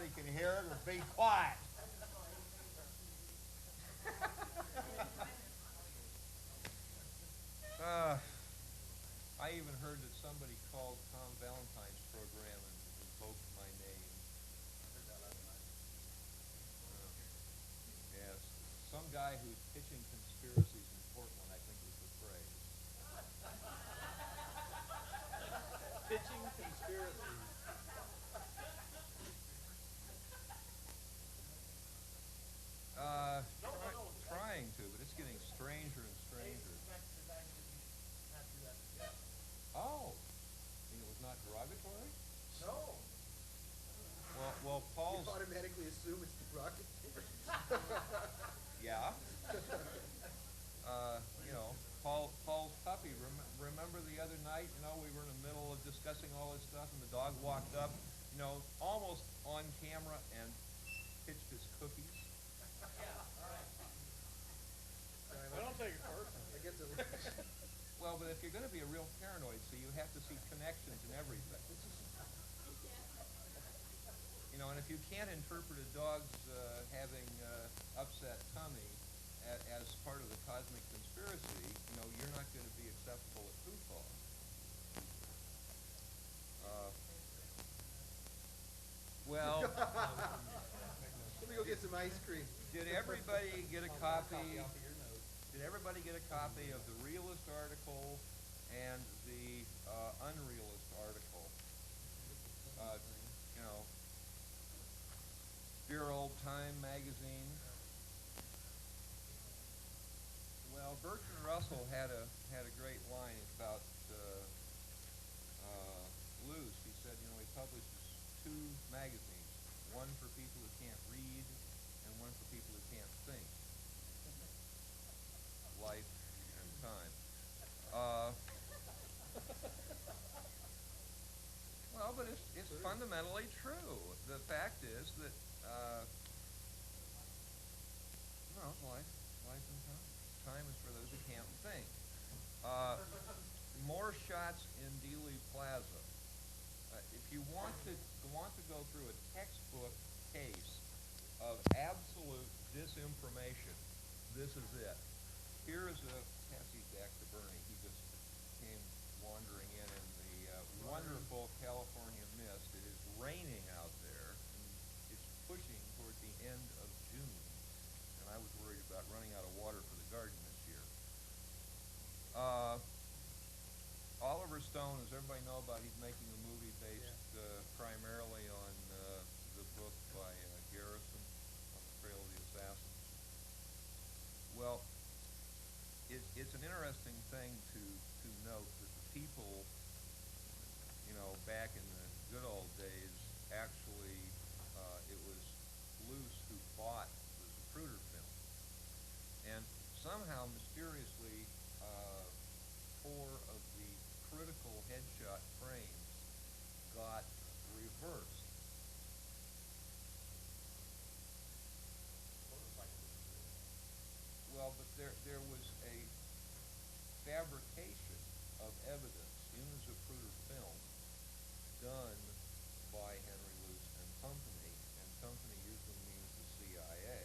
Everybody can hear it, or be quiet. Uh, I even heard that somebody called Tom Valentine's program and invoked my name. Yes, some guy who's pitching conspiracies in Portland, I think was the phrase. Pitching conspiracies. Trying to, but it's getting stranger and stranger. Oh, it was not derogatory? No. Well, Paul's. You automatically assume it's derogatory. Yeah. Paul's puppy. Remember the other night? We were in the middle of discussing all this stuff, and the dog walked up, almost on camera and pitched his cookies. I don't take it personally. I get to. Well, but if you're going to be a real paranoid, so you have to see connections in everything. And if you can't interpret a dog's having upset tummy as part of the cosmic conspiracy, you're not going to be acceptable at food talk. Well, let me go get some ice cream. Did everybody get a copy? Did everybody get a copy of the realist article and the unrealist article? Dear Old Time magazine. Well, Bertrand Russell had a great line about Luce. He said, he publishes two magazines, one for people who can't read and one for people who can't think. Life and Time. Well, but it's fundamentally true. The fact is that life and time. Time is for those who can't think. More shots in Dealey Plaza. If you want to go through a textbook case of absolute disinformation, this is it. Here is a passage back to Bernie. He just came wandering in the wonderful California mist. It is raining out there, and it's pushing toward the end of June. And I was worried about running out of water for the garden this year. Oliver Stone, as everybody know about, he's making a movie based primarily on the book by Garrison, on the Trail of the Assassins. Well, it's an interesting thing to note that the people, back in the good old days, actually, it was Luce who bought the Zapruder film. And somehow, mysteriously, 4 of the critical headshot frames got reversed. Well, but there was a fabrication of evidence in the Zapruder film done by Henry Luce and company usually means the CIA,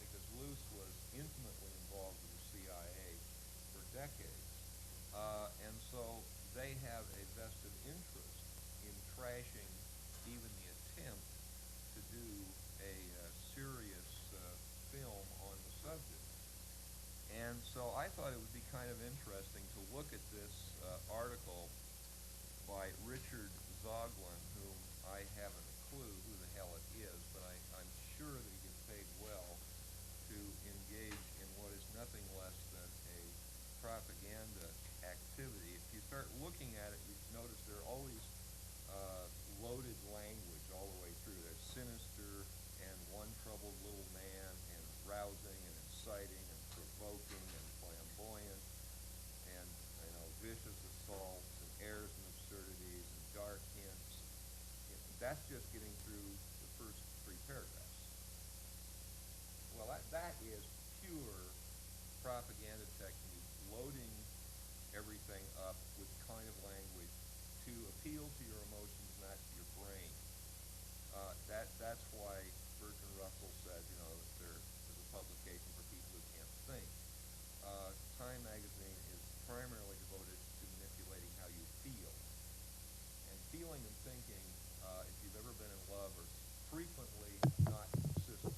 because Luce was intimately involved with the CIA for decades, and so they have a vested interest in trashing even the attempt to do a serious film on the subject. And so I thought it would be kind of interesting to look at this article by Richard Zoglin, whom I haven't a clue who the hell it is, but I'm sure that he gets paid well to engage in what is nothing less than a propaganda activity. If you start looking at it, you notice there are always loaded language all the way through. There's sinister and one troubled little man and rousing and inciting and provoking and flamboyant and vicious assaults and airs and absurdities and dark hints. That's just getting through the first 3 paragraphs. Well, that is pure propaganda technique, loading everything up with kind of language to appeal to your emotions, not to your brain. That that's why Bertrand Russell said, you know, that there is a publication for people who can't think. Time magazine is primarily devoted to manipulating how you feel. And feeling and thinking, if you've ever been in love, are frequently not consistent.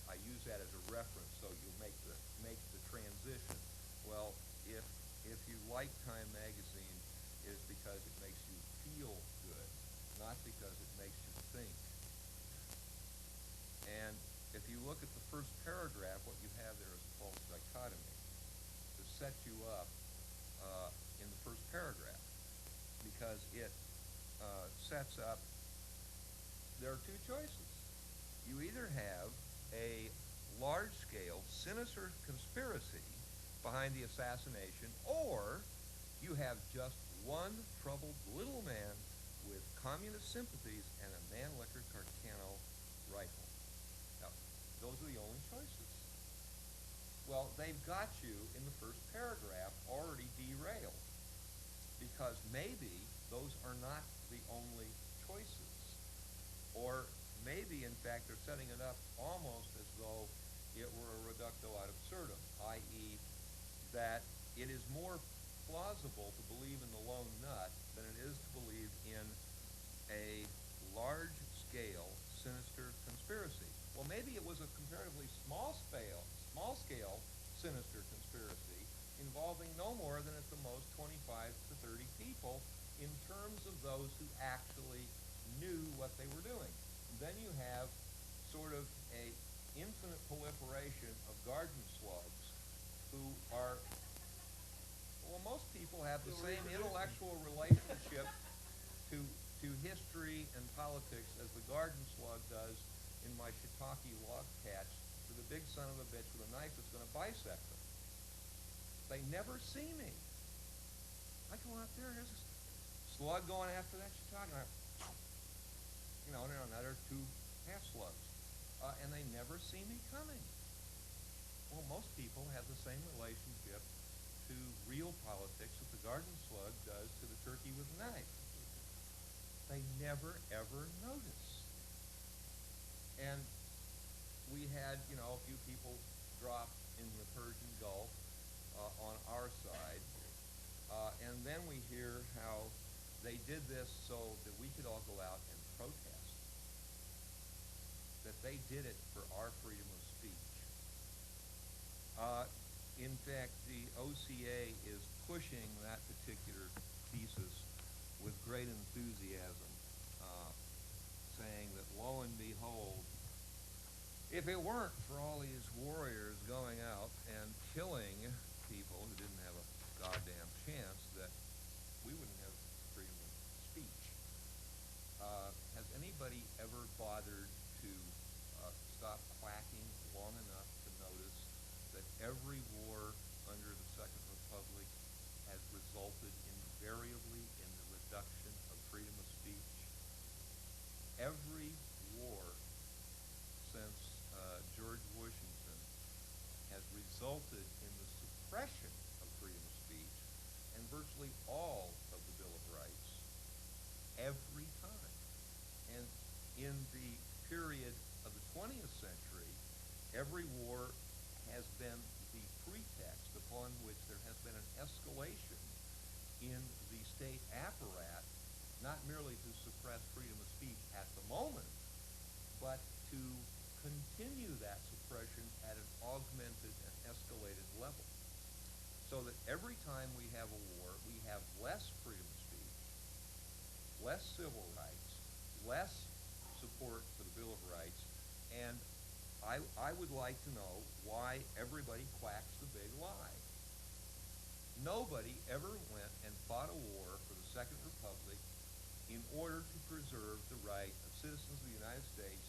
I use that as a reference so you make the transition. Well, if you like Time magazine, it's because it makes you feel good, not because it makes you think. And if you look at the first paragraph, what you have there is a false dichotomy to set you up in the first paragraph, because it sets up, there are two choices. You either have a large-scale, sinister conspiracy behind the assassination, or you have just one troubled little man with communist sympathies and a Mannlicher Carcano rifle. Now, those are the only choices. Well, they've got you in the first paragraph already derailed, because maybe those are not the only choices. Or maybe, in fact, they're setting it up almost as though it were a reducto ad absurdum, i.e. that it is more plausible to believe in the lone nut than it is to believe in a large-scale, sinister conspiracy. Well, maybe it was a comparatively small-scale, sinister conspiracy involving no more than at the most 25 to 30 people in terms of those who actually knew what they were doing. And then you have sort of a infinite proliferation of garden slugs who are, well, most people have the same intellectual relationship to history and politics as the garden slug does in my shiitake log catch to the big son of a bitch with a knife that's going to bisect them. They never see me. I go out there, here's a slug going after that shiitake, and and another two half slugs. And they never see me coming. Well, most people have the same relationship to real politics that the garden slug does to the turkey with a knife. They never, ever notice. And we had, a few people drop in the Persian Gulf on our side. And then we hear how they did this so that we could all go out and protest. That they did it for our freedom of speech. In fact, the OCA is pushing that particular thesis with great enthusiasm, saying that lo and behold, if it weren't for all these warriors going out and killing people who didn't have a goddamn chance, that we wouldn't have freedom of speech. Has anybody ever bothered to stop quacking long enough to notice that every war under the Second Republic has resulted invariably in the reduction of freedom of speech? Every war since George Washington has resulted in the suppression of freedom of speech, and virtually all of the Bill of Rights, every time. And in the period of the 20th century, every war has been the pretext upon which there has been an escalation in the state apparatus, not merely to suppress freedom of speech at the moment, but to continue that suppression at an augmented and escalated level. So that every time we have a war, we have less freedom of speech, less civil rights, less support for the Bill of Rights, and I would like to know why everybody quacks the big lie. Nobody ever went and fought a war for the Second Republic in order to preserve the right of citizens of the United States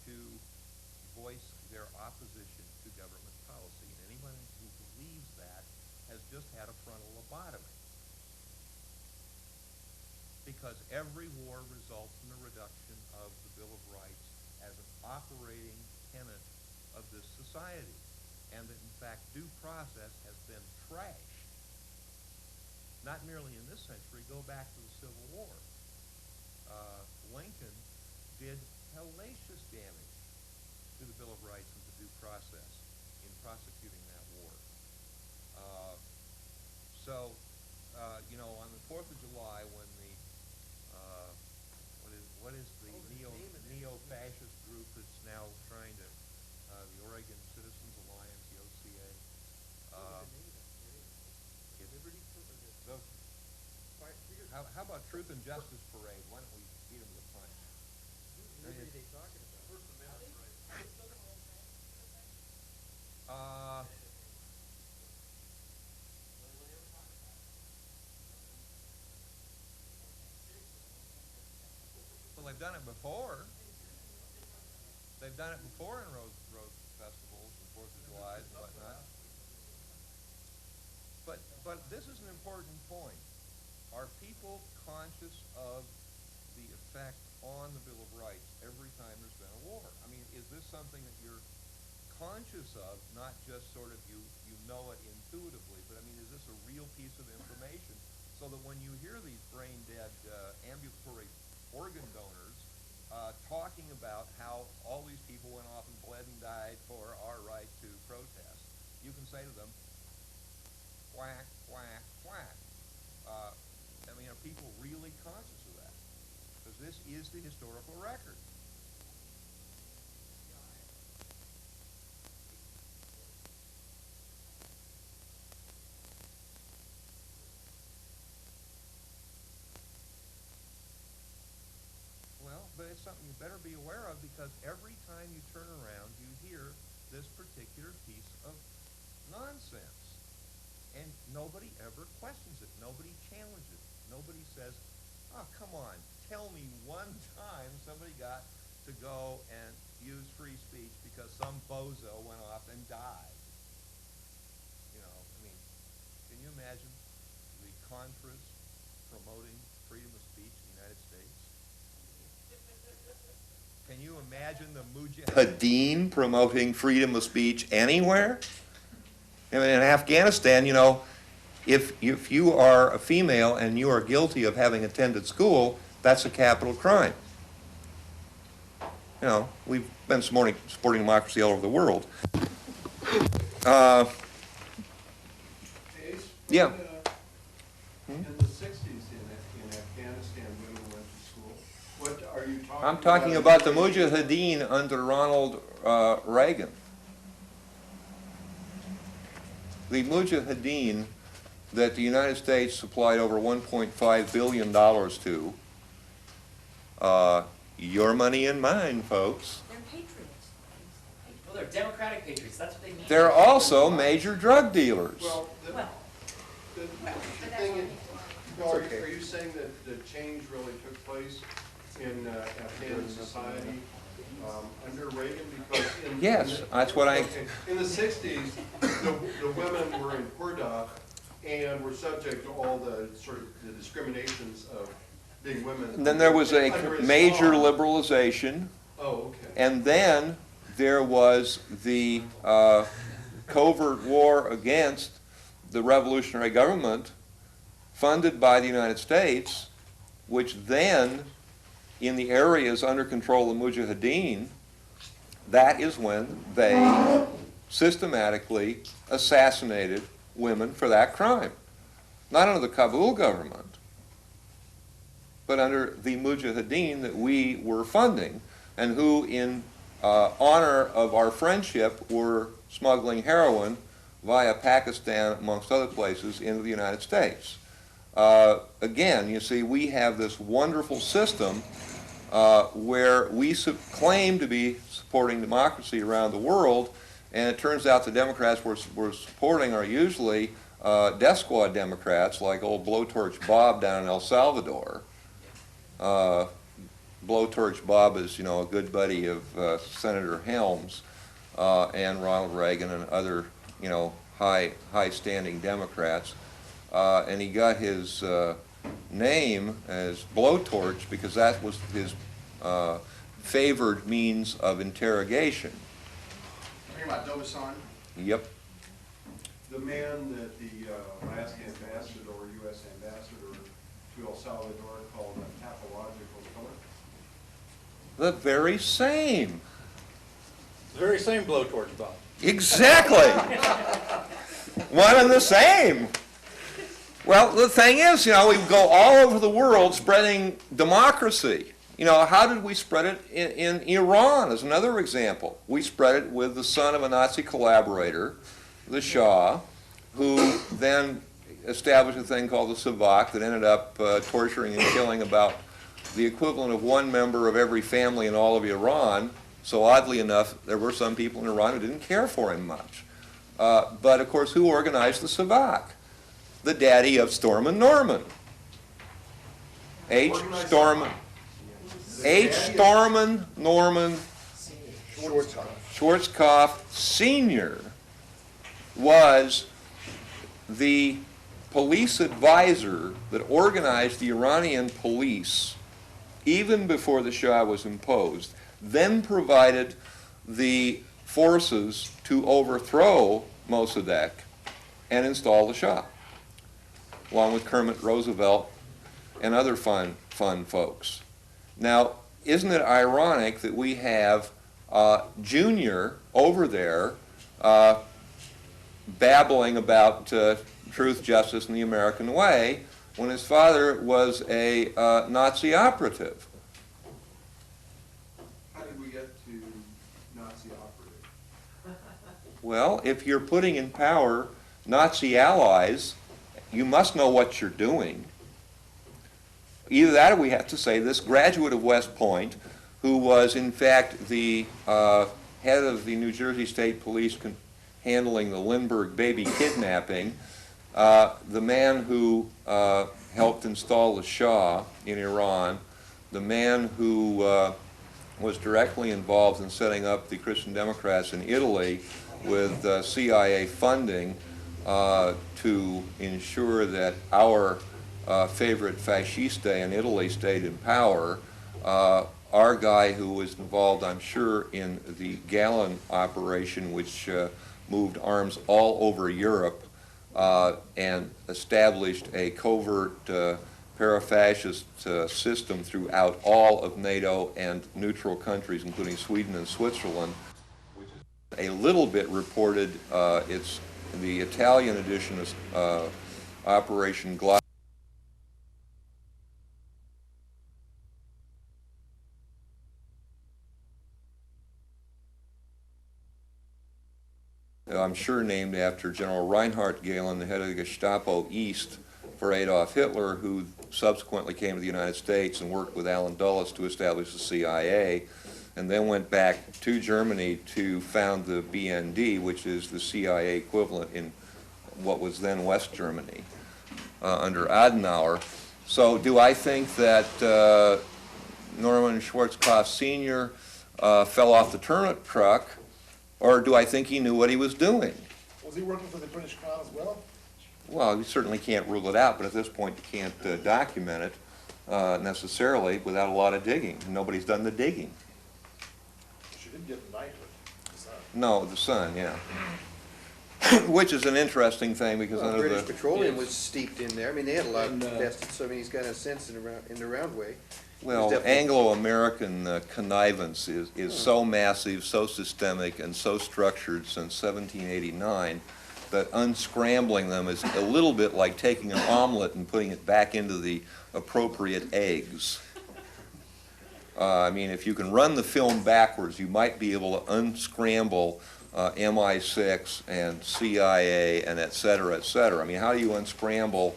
to voice their opposition to government policy. And anyone who believes that has just had a frontal lobotomy. Because every war results in the reduction of the Bill of Rights as an operating tenet of this society. And that, in fact, due process has been trashed. Not merely in this century, go back to the Civil War. Lincoln did hellacious damage to the Bill of Rights and to due process in prosecuting that war. You know, on the 4th of July, when the what is the neo-fascist group that's now trying to the Oregon Citizens Alliance, the OCA. How about Truth and Justice Parade? Why don't we beat them to the punch? Liberty they talking about? First Amendment right. Well, they've done it before. They've done it before in road festivals and 4th of July and whatnot. But this is an important point. Are people conscious of the effect on the Bill of Rights every time there's been a war? I mean, is this something that you're conscious of, not just sort of you know it intuitively, but I mean, is this a real piece of information so that when you hear these brain-dead ambulatory organ donors talking about how all these people went off and bled and died for our right to protest, you can say to them, quack, quack, quack. I mean, are people really conscious of that? Because this is the historical record. Well, but it's something you better be aware of, because every time you turn around, you hear this particular piece of nonsense. And nobody ever questions it. Nobody challenges it. Nobody says, oh, come on, tell me one time somebody got to go and use free speech because some bozo went off and died. You know, I mean, can you imagine the Contras promoting freedom of speech in the United States? Can you imagine the Mujahideen promoting freedom of speech anywhere? I mean, in Afghanistan, you know, if you are a female and you are guilty of having attended school, that's a capital crime. You know, we've been supporting democracy all over the world. Yeah. In the 60s in Afghanistan, women went to school. What are you talking about? I'm talking about the Mujahideen under Ronald Reagan. The Mujahideen that the United States supplied over $1.5 billion to, your money and mine, folks. They're patriots. Well, they're democratic patriots. That's what they mean. They're also major drug dealers. Well, the thing is, no, are you saying that the change really took place in Afghan society under Reagan? Because Yes, that's what I... In the 60s, the women were in Purdue and were subject to all the sort of the discriminations of being women. And then there was a major liberalization. Oh, okay. And then there was the covert war against the revolutionary government funded by the United States, which then, in the areas under control of the Mujahideen, that is when they systematically assassinated women for that crime. Not under the Kabul government, but under the Mujahideen that we were funding, and who, in honor of our friendship, were smuggling heroin via Pakistan, amongst other places, into the United States. Again, you see, we have this wonderful system where we claim to be supporting democracy around the world, and it turns out the Democrats we're supporting are usually death squad Democrats, like old Blowtorch Bob down in El Salvador. Blowtorch Bob is, you know, a good buddy of Senator Helms and Ronald Reagan and other, you know, high-standing Democrats. And he got his name as Blowtorch because that was his favored means of interrogation. Talking about Dobasan? Yep. The man that the last ambassador, U.S. ambassador to El Salvador called pathological killer? The very same. The very same blowtorch bomb. Exactly. One and the same. Well, the thing is, we go all over the world spreading democracy. How did we spread it in Iran, as another example? We spread it with the son of a Nazi collaborator, the Shah, who then established a thing called the Savak that ended up torturing and killing about the equivalent of one member of every family in all of Iran. So oddly enough, there were some people in Iran who didn't care for him much. But of course, who organized the Savak? The daddy of Stormin Norman. H. Stormin Norman Schwarzkopf Sr. was the police advisor that organized the Iranian police even before the Shah was imposed, then provided the forces to overthrow Mossadegh and install the Shah, along with Kermit Roosevelt and other fun folks. Now, isn't it ironic that we have Junior over there babbling about truth, justice, and the American way, when his father was a Nazi operative? How did we get to Nazi operative? Well, if you're putting in power Nazi allies, you must know what you're doing. Either that, or we have to say this graduate of West Point, who was in fact the head of the New Jersey State Police handling the Lindbergh baby kidnapping, the man who helped install the Shah in Iran, the man who was directly involved in setting up the Christian Democrats in Italy with CIA funding to ensure that our favorite fasciste in Italy stayed in power. Our guy who was involved, I'm sure, in the Gallon operation, which moved arms all over Europe and established a covert para-fascist system throughout all of NATO and neutral countries, including Sweden and Switzerland, which is a little bit reported. It's the Italian edition of Operation Glass. I'm sure named after General Reinhard Gehlen, the head of the Gestapo East for Adolf Hitler, who subsequently came to the United States and worked with Allen Dulles to establish the CIA, and then went back to Germany to found the BND, which is the CIA equivalent in what was then West Germany under Adenauer. So do I think that Norman Schwarzkopf Sr. Fell off the turnip truck? Or do I think he knew what he was doing? Was he working for the British Crown as well? Well, you certainly can't rule it out, but at this point you can't document it necessarily without a lot of digging. Nobody's done the digging. She didn't get knighthood. No, the son, yeah. Which is an interesting thing because Well, under British the... Petroleum Yes. was steeped in there. I mean, they had a lot invested, so I mean, he's got a sense in the round way. Well, There's definitely- Anglo-American connivance is so massive, so systemic, and so structured since 1789 that unscrambling them is a little bit like taking an omelet and putting it back into the appropriate eggs. I mean, if you can run the film backwards, you might be able to unscramble MI6 and CIA and et cetera, et cetera. I mean, how do you unscramble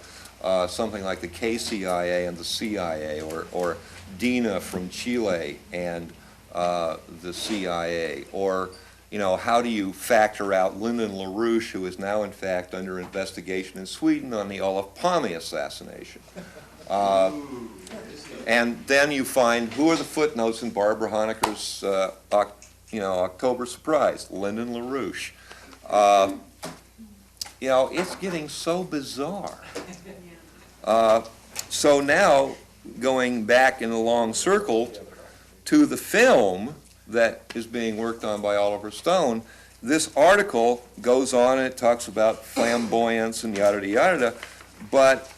something like the KCIA and the CIA, or DINA from Chile and the CIA, or how do you factor out Lyndon LaRouche, who is now in fact under investigation in Sweden on the Olof Palme assassination? And then you find who are the footnotes in Barbara Honecker's October Surprise, Lyndon LaRouche. It's getting so bizarre. So now, going back in a long circle to the film that is being worked on by Oliver Stone, this article goes on and it talks about flamboyance and yada yada, but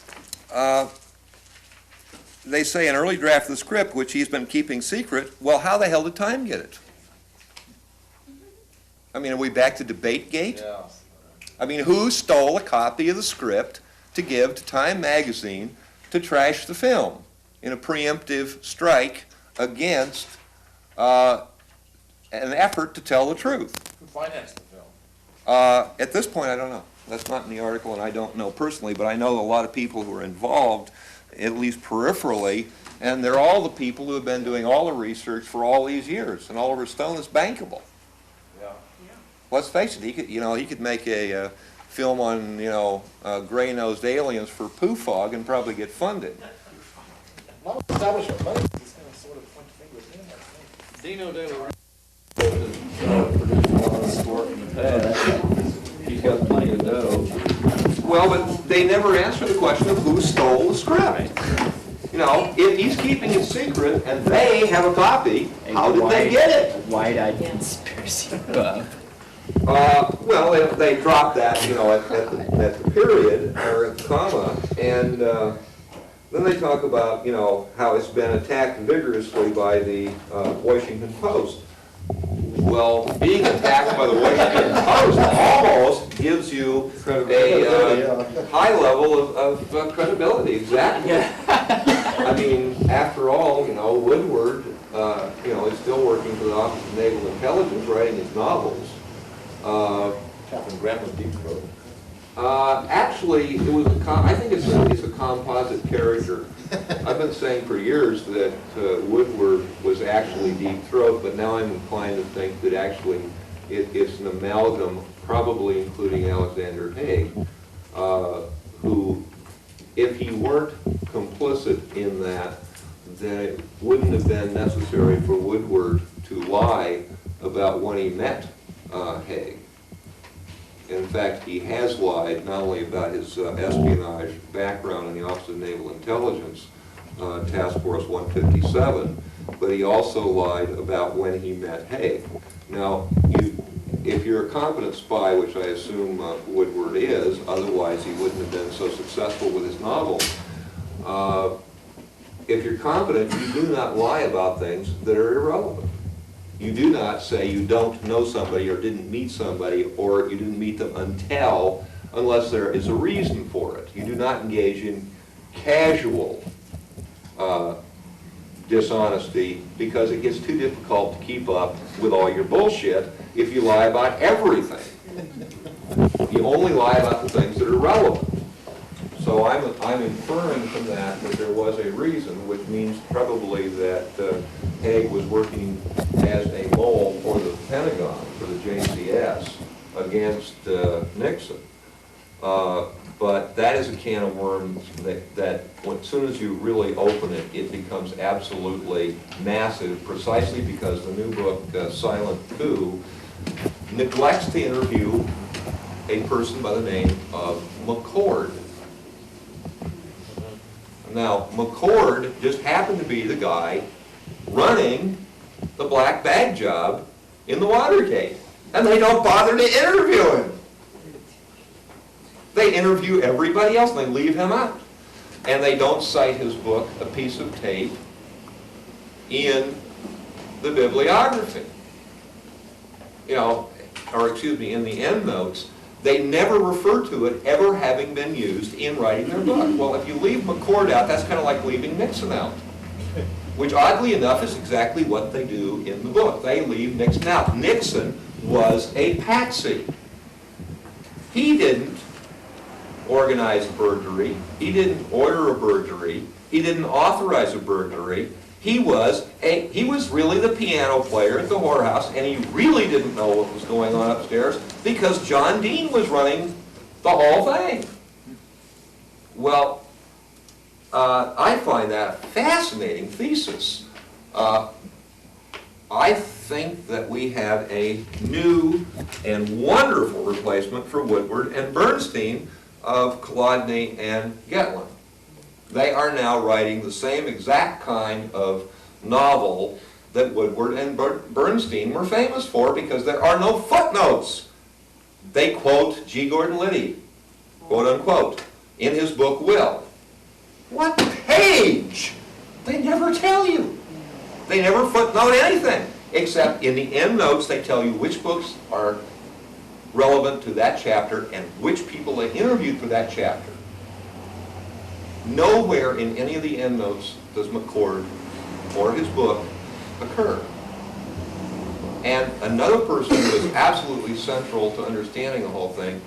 they say an early draft of the script, which he's been keeping secret. Well, how the hell did Time get it? I mean, are we back to DebateGate? Yeah. I mean, who stole a copy of the script to give to Time magazine to trash the film in a preemptive strike against an effort to tell the truth? Who financed the film? At this point, I don't know. That's not in the article, and I don't know personally, but I know a lot of people who are involved, at least peripherally, and they're all the people who have been doing all the research for all these years, and Oliver Stone is bankable. Yeah. Let's face it, he could make a film on, gray-nosed aliens for poo fog and probably get funded. Well, establishment money, it's gonna sort of point fingers at him, I think. Dino De La Renta produced a lot of this work in the past. He's got plenty of dough. Well, but they never answer the question of who stole the script. If he's keeping it secret and they have a copy, how did they get it? Wide-eyed conspiracy buff. Well, they drop that, at the period or at the comma, and then they talk about, how it's been attacked vigorously by the Washington Post. Well, being attacked by the Washington Post almost gives you a high level of credibility. Exactly. I mean, after all, Woodward, is still working for the Office of Naval Intelligence, writing his novels. Captain Grant was deep throat. Actually, it was I think it's a composite character. I've been saying for years that Woodward was actually Deep Throat, but now I'm inclined to think that actually it's an amalgam, probably including Alexander Haig, who, if he weren't complicit in that, then it wouldn't have been necessary for Woodward to lie about when he met Haig. In fact, he has lied not only about his espionage background in the Office of Naval Intelligence, Task Force 157, but he also lied about when he met Haig. Now, if you're a competent spy, which I assume Woodward is, otherwise he wouldn't have been so successful with his novel. If you're competent, you do not lie about things that are irrelevant. You do not say you don't know somebody or didn't meet somebody or you didn't meet them unless there is a reason for it. You do not engage in casual dishonesty because it gets too difficult to keep up with all your bullshit if you lie about everything. You only lie about the things that are relevant. So I'm inferring from that there was a reason, which means probably that Haig was working as a mole for the Pentagon, for the JCS, against Nixon. But that is a can of worms that as soon as you really open it, it becomes absolutely massive, precisely because the new book, Silent Coup, neglects to interview a person by the name of McCord. Now, McCord just happened to be the guy running the black bag job in the Watergate. And they don't bother to interview him. They interview everybody else and they leave him out. And they don't cite his book, A Piece of Tape, in the bibliography. In the endnotes. They never refer to it ever having been used in writing their book. Well, if you leave McCord out, that's kind of like leaving Nixon out. Which, oddly enough, is exactly what they do in the book. They leave Nixon out. Nixon was a patsy. He didn't organize a burglary. He didn't order a burglary. He didn't authorize a burglary. He was really the piano player at the whorehouse, and he really didn't know what was going on upstairs because John Dean was running the whole thing. Well, I find that a fascinating thesis. I think that we have a new and wonderful replacement for Woodward and Bernstein of Kolodny and Getlin. They are now writing the same exact kind of novel that Woodward and Bernstein were famous for because there are no footnotes. They quote G. Gordon Liddy, quote unquote, in his book Will. What page They never tell you. They never footnote anything, except in the end notes they tell you which books are relevant to that chapter and which people they interviewed for that chapter. Nowhere in any of the end notes does McCord or his book occur. And another person who is absolutely central to understanding the whole thing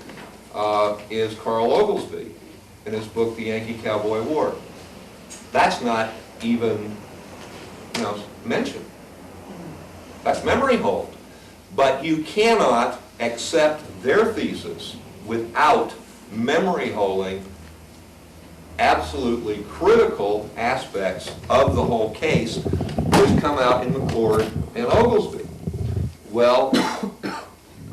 is Carl Oglesby in his book, The Yankee Cowboy War. That's not even, mentioned. That's memory hold. But you cannot accept their thesis without memory holding absolutely critical aspects of the whole case which come out in McCord and Oglesby. Well,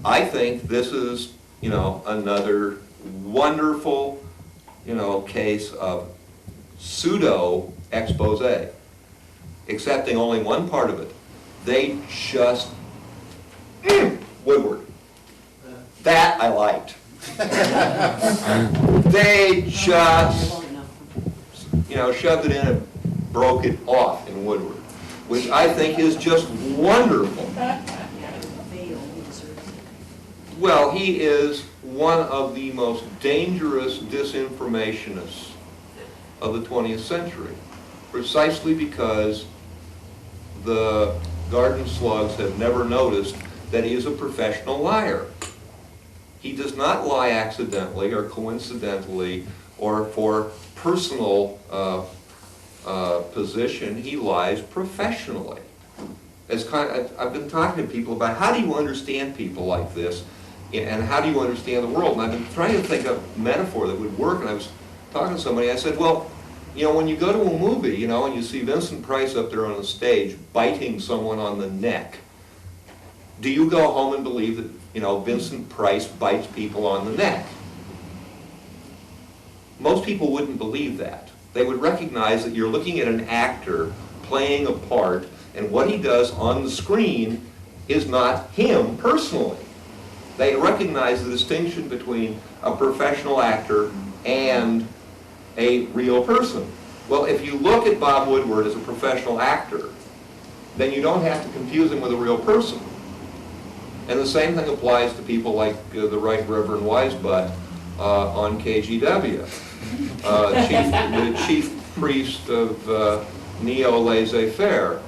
I think this is, another wonderful, case of pseudo expose, accepting only one part of it. They just, Woodward. That I liked. They just, shoved it in and broke it off in Woodward, which I think is just wonderful. Well, he is one of the most dangerous disinformationists of the 20th century, precisely because the garden slugs have never noticed that he is a professional liar. He does not lie accidentally or coincidentally or for personal position. He lies professionally. I've been talking to people about how do you understand people like this and how do you understand the world? And I've been trying to think of a metaphor that would work, and I was talking to somebody, I said, well, when you go to a movie, and you see Vincent Price up there on the stage biting someone on the neck, do you go home and believe that, Vincent Price bites people on the neck? Most people wouldn't believe that. They would recognize that you're looking at an actor playing a part, and what he does on the screen is not him personally. They recognize the distinction between a professional actor and a real person. Well, if you look at Bob Woodward as a professional actor, then you don't have to confuse him with a real person. And the same thing applies to people like the Right Reverend Wisebutt on KGW, the chief priest of neo-laissez-faire.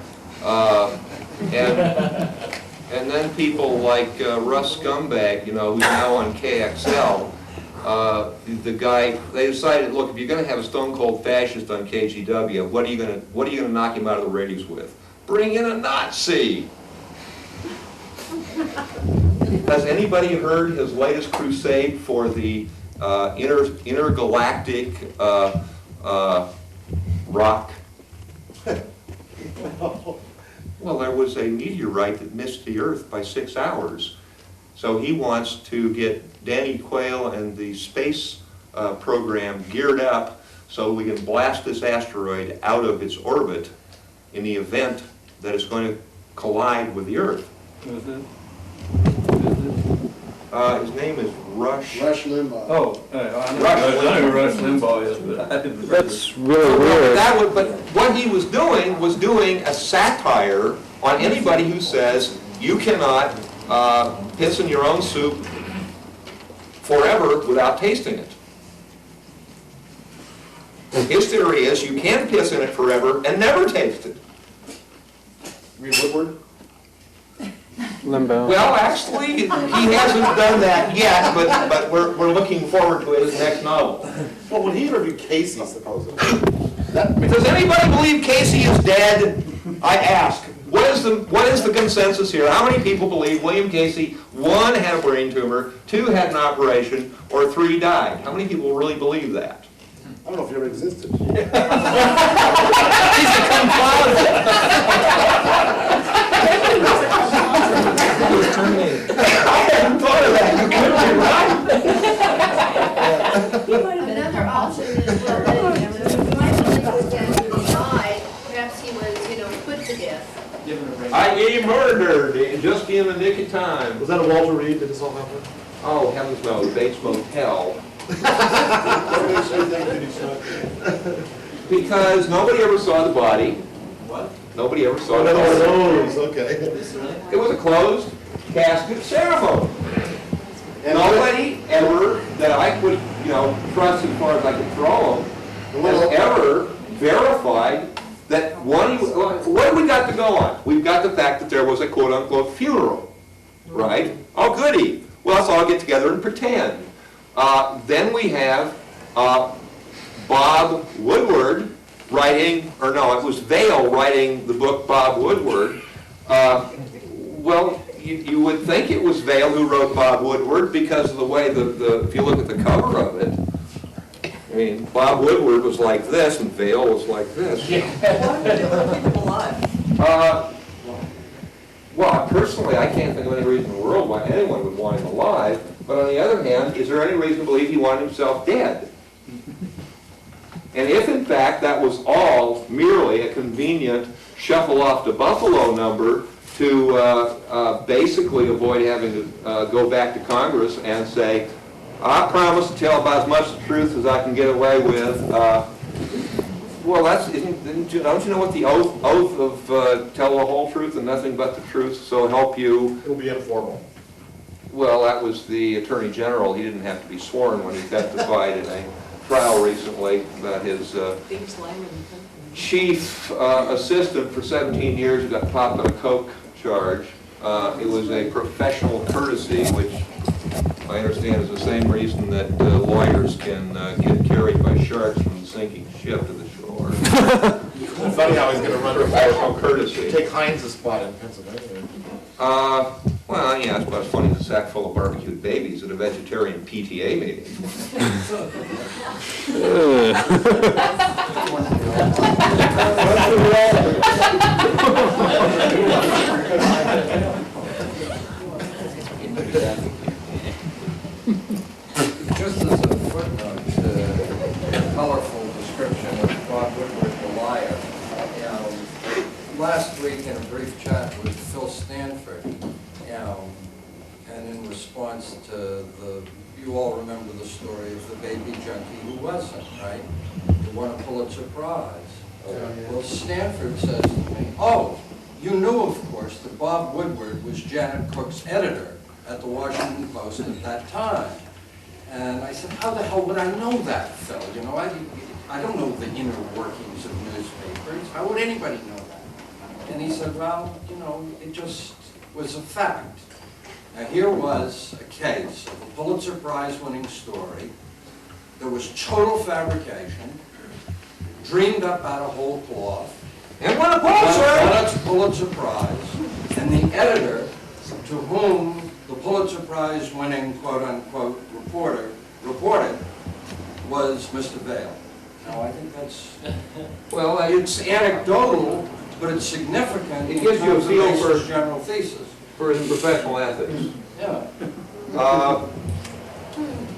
And then people like Russ Scumbag, who's now on KXL. The guy, they decided, look, if you're going to have a stone cold fascist on KGW, what are you going to knock him out of the ratings with? Bring in a Nazi. Has anybody heard his latest crusade for the intergalactic rock? Well, there was a meteorite that missed the Earth by 6 hours. So he wants to get Danny Quayle and the space program geared up so we can blast this asteroid out of its orbit in the event that it's going to collide with the Earth. His name is Rush Limbaugh. Oh, I know who Rush Limbaugh is, but I didn't. That's really weird. But what he was doing a satire on anybody who says you cannot piss in your own soup forever without tasting it. His theory is you can piss in it forever and never taste it. Read Woodward? Limbo. Well, actually, he hasn't done that yet, but we're looking forward to his next novel. Well, when he interviewed Casey, supposedly. Does anybody believe Casey is dead? I ask. What is the consensus here? How many people believe William Casey, 1, had a brain tumor, 2, had an operation, or 3, died? How many people really believe that? I don't know if he ever existed. He's a closet. I hadn't thought of that. You could be right. Another option is, well, that you might believe that he died, perhaps he was, put to death. I.e. murdered, just in the nick of time. Was that a Walter Reed that this all happened? Oh, heavens no, Bates Motel. What makes you think that he's not dead? Because nobody ever saw the body. What? Nobody ever saw the One of body. those, okay. It was a closed casket ceremony. Nobody ever, that I could, trust as far as I could throw them, has ever verified that one, what do we got to go on? We've got the fact that there was a quote-unquote funeral, right? Oh, goody. Well, let's all get together and pretend. Then we have Bob Woodward writing, or no, it was Vail writing the book Bob Woodward. Well, you would think it was Vail who wrote Bob Woodward because of the way if you look at the cover of it, I mean, Bob Woodward was like this and Vail was like this. Why would they want to keep him alive? Well, personally, I can't think of any reason in the world why anyone would want him alive, but on the other hand, is there any reason to believe he wanted himself dead? And if in fact that was all merely a convenient shuffle off to Buffalo number to basically avoid having to go back to Congress and say, I promise to tell about as much the truth as I can get away with. Well, don't you know what the oath of tell the whole truth and nothing but the truth, so help you? It'll be informal. Well, that was the Attorney General. He didn't have to be sworn when he testified in a trial recently that his chief assistant for 17 years got popped on a coke charge. It was a professional courtesy, which I understand is the same reason that lawyers can get carried by sharks from the sinking ship to the shore. Funny how he's gonna run Professional courtesy. Take Heinz's spot in Pennsylvania. Well, yeah, it's about as funny as a sack full of barbecued babies at a vegetarian PTA meeting. Just as a footnote to the colorful description of Bob Woodward, the liar, last week in a brief chat with Phil Stanford, and in response to you all remember the story of the baby junkie who wasn't, right? Who won a Pulitzer Prize. Well, Stanford says to me, oh, you knew, of course, that Bob Woodward was Janet Cook's editor at the Washington Post at that time. And I said, how the hell would I know that, Phil? I don't know the inner workings of newspapers. How would anybody know that? And he said, well, it just was a fact. Now here was a case of a Pulitzer Prize winning story. There was total fabrication, dreamed up out of whole cloth. And won a Pulitzer! Won its Pulitzer Prize. And the editor to whom the Pulitzer Prize winning quote-unquote reported was Mr. Vail. Now I think that's, Well, it's anecdotal, but it's significant. It gives you a feel in terms of for- his general thesis. for his professional ethics. Yeah.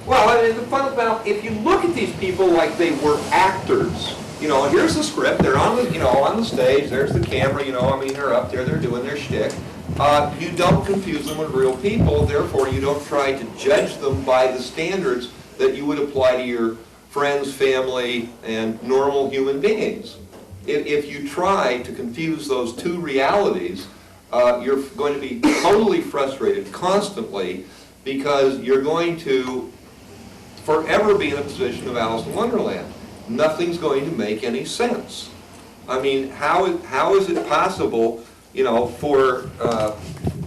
Well, I mean, the fun about, if you look at these people like they were actors, here's the script, they're on the, on the stage, there's the camera, they're up there, they're doing their shtick. You don't confuse them with real people, therefore you don't try to judge them by the standards that you would apply to your friends, family, and normal human beings. If you try to confuse those two realities, you're going to be totally frustrated constantly because you're going to forever be in a position of Alice in Wonderland. Nothing's going to make any sense. I mean, how is it possible, for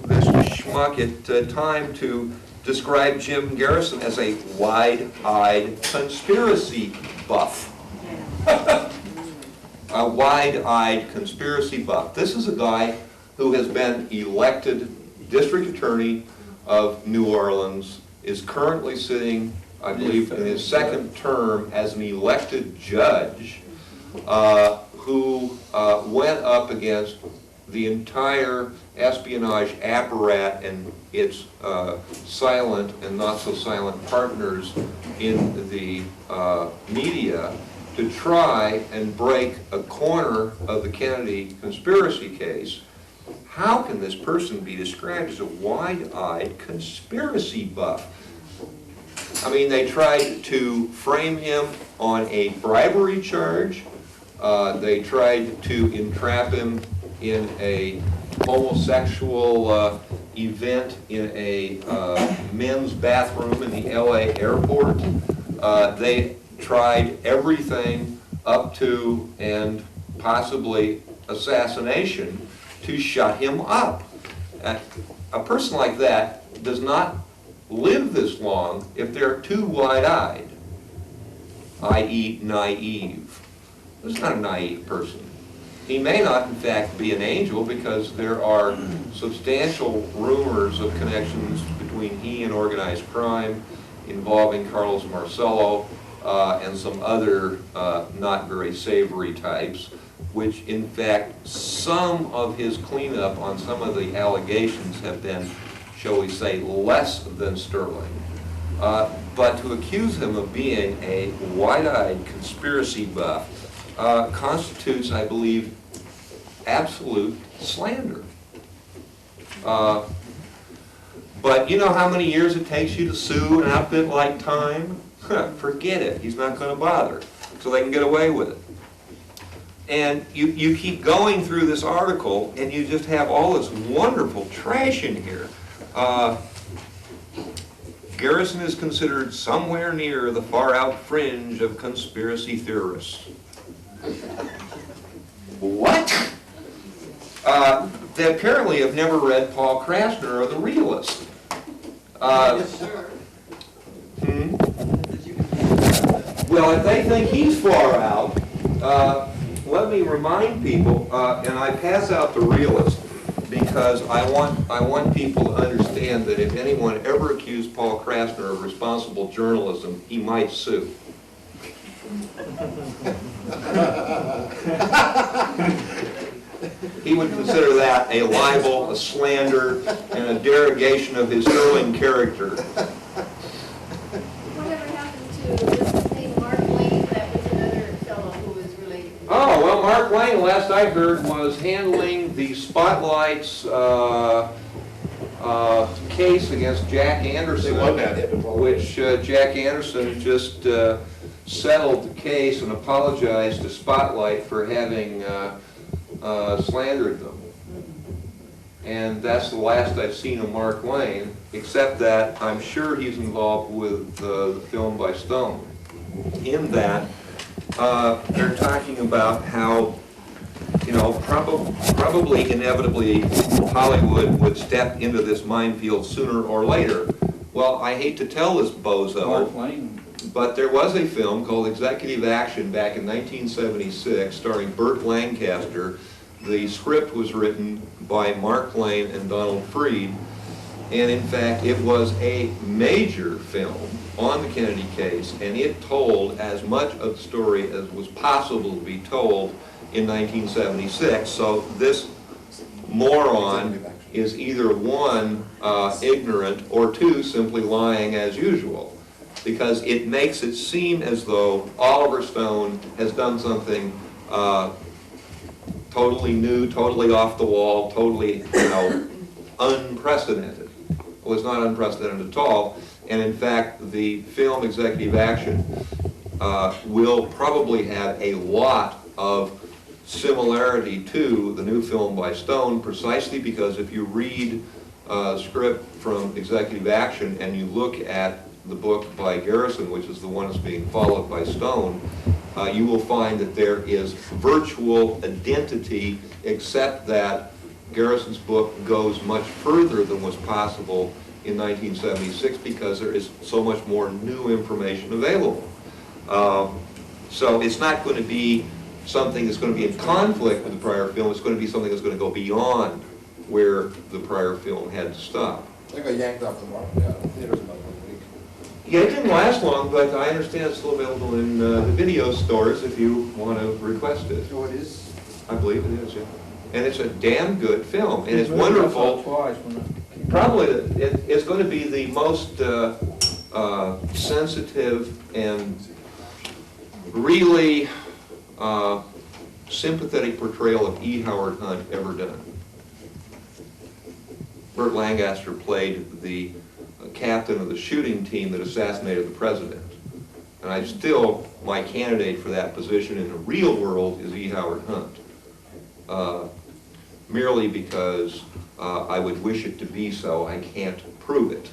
this schmuck at time to describe Jim Garrison as a wide-eyed conspiracy buff? A wide-eyed conspiracy buff. This is a guy who has been elected district attorney of New Orleans, is currently sitting, I believe, in his second term as an elected judge, who went up against the entire espionage apparatus and its silent and not so silent partners in the media to try and break a corner of the Kennedy conspiracy case. How can this person be described as a wide-eyed conspiracy buff? I mean, they tried to frame him on a bribery charge, They tried to entrap him in a homosexual event in a men's bathroom in the LA airport. They tried everything up to and possibly assassination to shut him up. A person like that does not live this long if they're too wide-eyed, i.e. naive. This is not a naive person. He may not, in fact, be an angel because there are substantial rumors of connections between he and organized crime involving Carlos Marcello and some other not very savory types, which in fact some of his cleanup on some of the allegations have been, shall we say, less than sterling. But to accuse him of being a wide-eyed conspiracy buff constitutes, I believe, absolute slander. But you know how many years it takes you to sue an outfit like Time? Forget it. He's not going to bother. So they can get away with it. And you keep going through this article, and you just have all this wonderful trash in here. Garrison is considered somewhere near the far-out fringe of conspiracy theorists. What? They apparently have never read Paul Krasner or The Realist. Yes, sir. Well, if they think he's far out, let me remind people, and I pass out The Realist because I want people to understand that if anyone ever accused Paul Krasner of responsible journalism, he might sue. He would consider that a libel, a slander, and a derogation of his sterling character. Whatever happened to this name Mark Lane? That was another fellow who was related. Oh, well, Mark Lane, last I heard, was handling the Spotlight's case against Jack Anderson, which Jack Anderson just settled the case and apologized to Spotlight for having slandered them. And that's the last I've seen of Mark Lane, except that I'm sure he's involved with the film by Stone. In that, they're talking about how, you know, probably inevitably Hollywood would step into this minefield sooner or later. Well, I hate to tell this bozo, Mark Lane. but there was a film called Executive Action back in 1976 starring Burt Lancaster. The script was written by Mark Lane and Donald Freed, and in fact it was a major film on the Kennedy case, and it told as much of the story as was possible to be told in 1976. So this moron is either one, ignorant, or two, simply lying as usual, because it makes it seem as though Oliver Stone has done something totally new, totally off the wall, totally, you know, unprecedented. Well, it's not unprecedented at all, and in fact, the film Executive Action will probably have a lot of similarity to the new film by Stone, precisely because if you read a script from Executive Action and you look at the book by Garrison, which is the one that's being followed by Stone, you will find that there is virtual identity, except that Garrison's book goes much further than was possible in 1976 because there is so much more new information available. So it's not going to be something that's going to be in conflict with the prior film. It's going to be something that's going to go beyond where the prior film had to stop. They got yanked off the market, yeah, theaters about 1 week. Yeah, it didn't last long, but I understand it's still available in the video stores if you want to request it. Oh, it is? I believe it is, yeah. And it's a damn good film, and it's wonderful. Twice when Probably, it's going to be the most sensitive and really sympathetic portrayal of E. Howard Hunt ever done. Burt Lancaster played the captain of the shooting team that assassinated the president. And I still, my candidate for that position in the real world is E. Howard Hunt. Merely because I would wish it to be so, I can't prove it.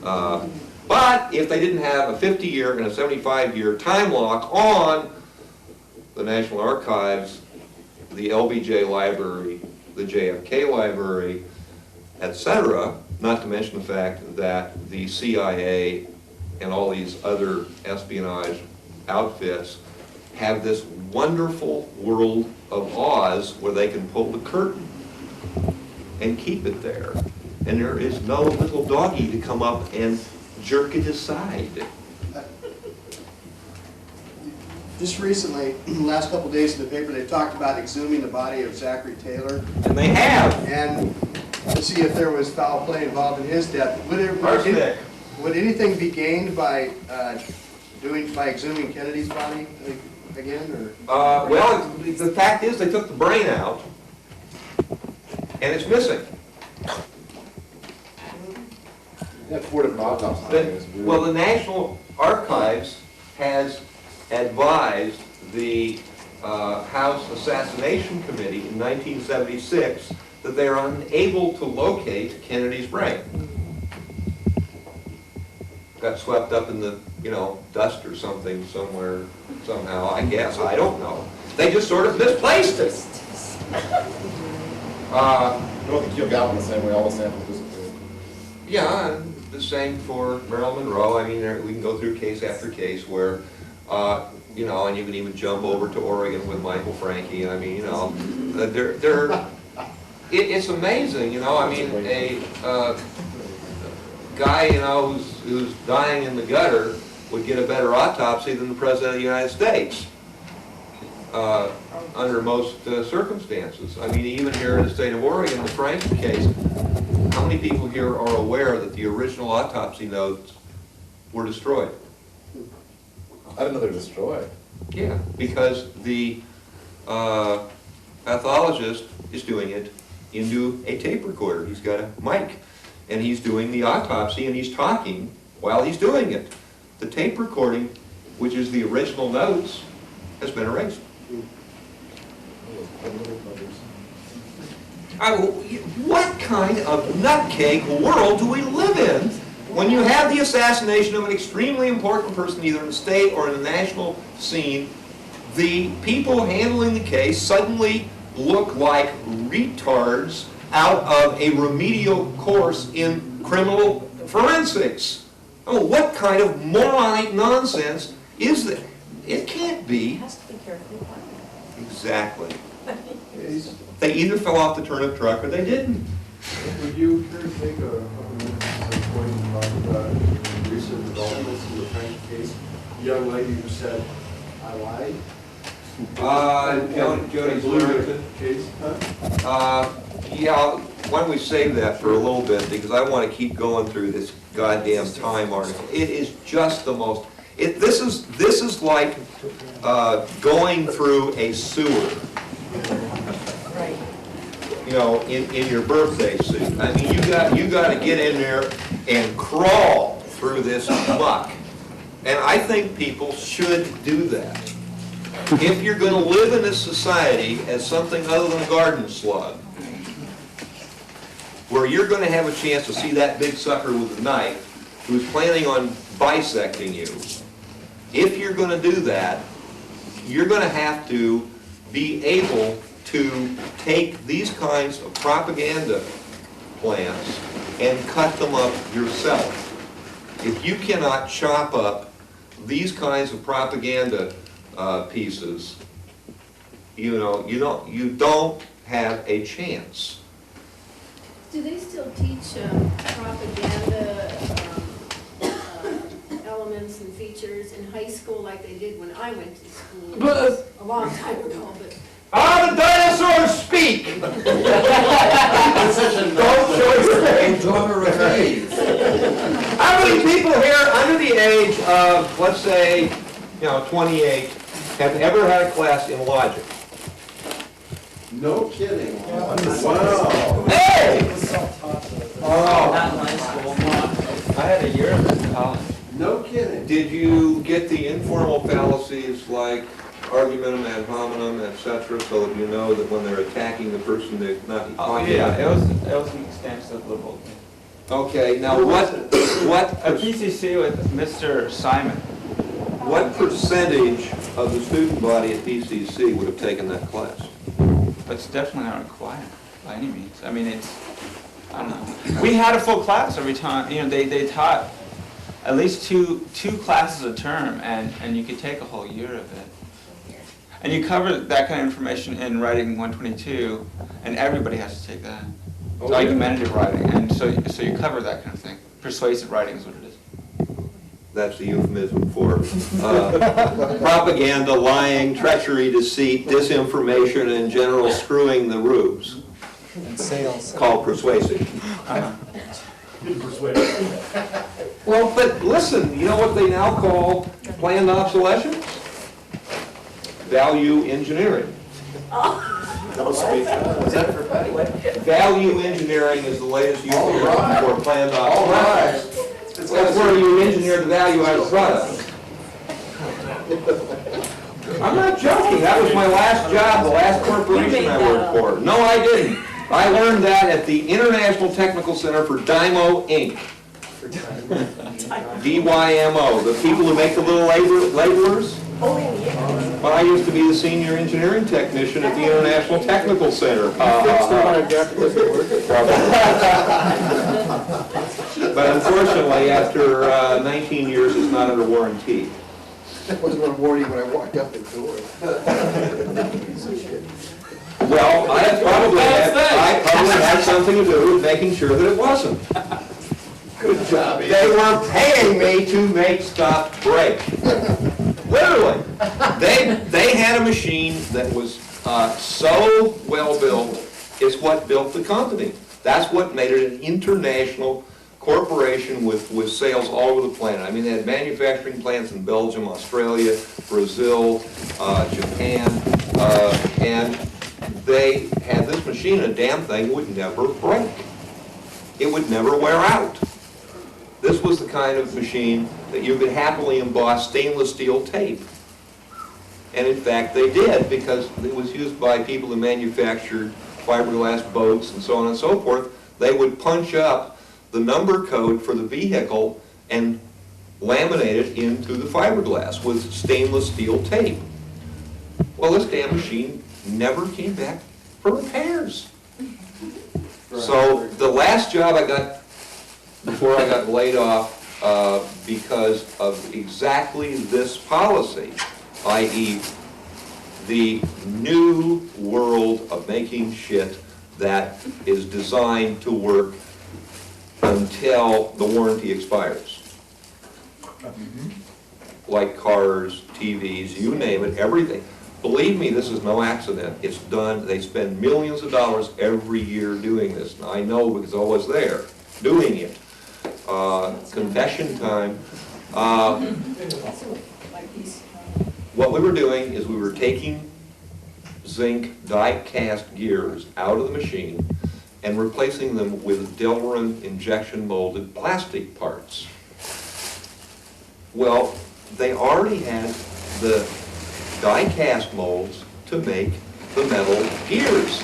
But if they didn't have a 50-year and a 75-year time lock on the National Archives, the LBJ Library, the JFK Library, etc., not to mention the fact that the CIA and all these other espionage outfits have this wonderful world of Oz where they can pull the curtain and keep it there. And there is no little doggy to come up and jerk it aside. Just recently, last couple of days in the paper, they talked about exhuming the body of Zachary Taylor. And they have. And to see if there was foul play involved in his death. Would anything be gained by exhuming Kennedy's body again, or? Well, the fact is they took the brain out, and it's missing. Yeah, 4 different autopsies. Well, the National Archives has advised the House Assassination Committee in 1976 that they are unable to locate Kennedy's brain. Got swept up in the, dust or something somewhere, somehow, I guess. I don't know. They just sort of misplaced it. I don't think you'll got the same way all the samples disappeared. Yeah, and the same for Marilyn Monroe. I mean, we can go through case after case where, and you can even jump over to Oregon with Michael Franke. I mean, it's amazing, I mean, a guy, who's dying in the gutter would get a better autopsy than the President of the United States under most circumstances. I mean, even here in the state of Oregon, the Franke case, how many people here are aware that the original autopsy notes were destroyed? I didn't know they were destroyed. Yeah, because the pathologist is doing it into a tape recorder. He's got a mic, and he's doing the autopsy, and he's talking while he's doing it. The tape recording, which is the original notes, has been erased. What kind of nutcake world do we live in when you have the assassination of an extremely important person, either in the state or in the national scene? The people handling the case suddenly look like retards out of a remedial course in criminal forensics. Oh, what kind of moronic nonsense is that? It can't be. It has to be carefully planned. Exactly. They either fell off the turnip truck or they didn't. Would you care to take a point about recent developments in the Franke case? The young lady who said, I lied? Jody Blumenthal case? Yeah, why don't we save that for a little bit, because I want to keep going through this goddamn Time article. It is just the most, this is like going through a sewer. Right. In your birthday suit. I mean, you got to get in there and crawl through this muck. And I think people should do that. If you're going to live in this society as something other than a garden slug, where you're going to have a chance to see that big sucker with a knife who's planning on bisecting you, if you're going to do that, you're going to have to be able to take these kinds of propaganda plans and cut them up yourself. If you cannot chop up these kinds of propaganda pieces, you don't have a chance. Do they still teach propaganda elements and features in high school like they did when I went to school? It was a long time ago, but. Ah, the dinosaurs speak! Don't show your age. How many people here under the age of, let's say, 28, have ever had a class in logic? No kidding. Wow. Hey! Not in high school. I had a year of it in college. No kidding. Did you get the informal fallacies like argumentum ad hominem, et cetera, so that you know that when they're attacking the person, they're not... Oh, yeah, it was an extensive liberal thing. Okay, now what A PCC with Mr. Simon. what percentage of the student body at PCC would have taken that class? It's definitely not required by any means. I mean, it's, I don't know. We had a full class every time, you know, they taught at least two classes a term, and you could take a whole year of it. And you cover that kind of information in Writing 122, and everybody has to take that. It's argumentative writing, and so you cover that kind of thing. Persuasive writing is what it is. That's the euphemism for propaganda, lying, treachery, deceit, disinformation, and general screwing the rubes. And sales. Called persuasive. Well, but listen, you know what they now call planned obsolescence? Value engineering. Was that for Patty? Value engineering is the latest euphemism for planned All obsolescence. right. That's where you engineer the value out of the product. I'm not joking, that was my last job, the last corporation I worked for. No, I didn't. I learned that at the International Technical Center for Dymo, Inc. DYMO, the people who make the little laborers. Well, I used to be the senior engineering technician at the International Technical Center. But unfortunately, after 19 years, it's not under warranty. I wasn't on warning when I walked out the door. Well, I probably had something to do with making sure that it wasn't. Good job, Ian. They were paying me to make stuff break. Literally. They had a machine that was so well built, it's what built the company. That's what made it an international corporation with sales all over the planet. I mean, they had manufacturing plants in Belgium, Australia, Brazil, Japan, and they had this machine, a damn thing would never break. It would never wear out. This was the kind of machine that you could happily emboss stainless steel tape. And in fact, they did, because it was used by people who manufactured fiberglass boats and so on and so forth. They would punch up the number code for the vehicle and laminate it into the fiberglass with stainless steel tape. Well, this damn machine never came back for repairs. So the last job I got before I got laid off because of exactly this policy, i.e. the new world of making shit that is designed to work until the warranty expires. Like cars, TVs, you name it, everything. Believe me, this is no accident. It's done. They spend millions of dollars every year doing this. And I know because I was there doing it. Confession time. What we were doing is we were taking zinc die-cast gears out of the machine and replacing them with Delrin injection molded plastic parts. Well, they already had the die-cast molds to make the metal gears.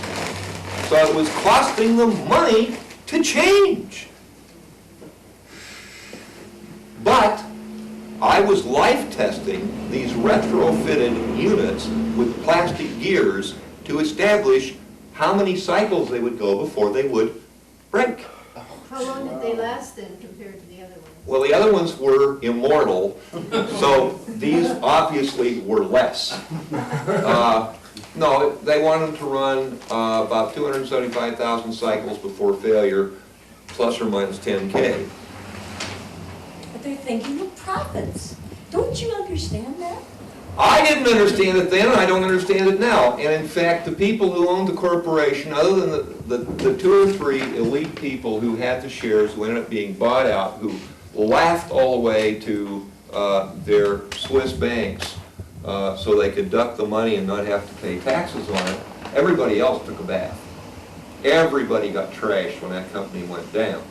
So it was costing them money to change. But I was life testing these retrofitted units with plastic gears to establish how many cycles they would go before they would break. How long did they last then compared to the other ones? Well, the other ones were immortal, so these obviously were less. No, they wanted to run about 275,000 cycles before failure, plus or minus 10K. But they're thinking of profits. Don't you understand that? I didn't understand it then, and I don't understand it now. And in fact, the people who owned the corporation, other than the two or three elite people who had the shares, who ended up being bought out, who laughed all the way to their Swiss banks so they could duck the money and not have to pay taxes on it, everybody else took a bath. Everybody got trashed when that company went down.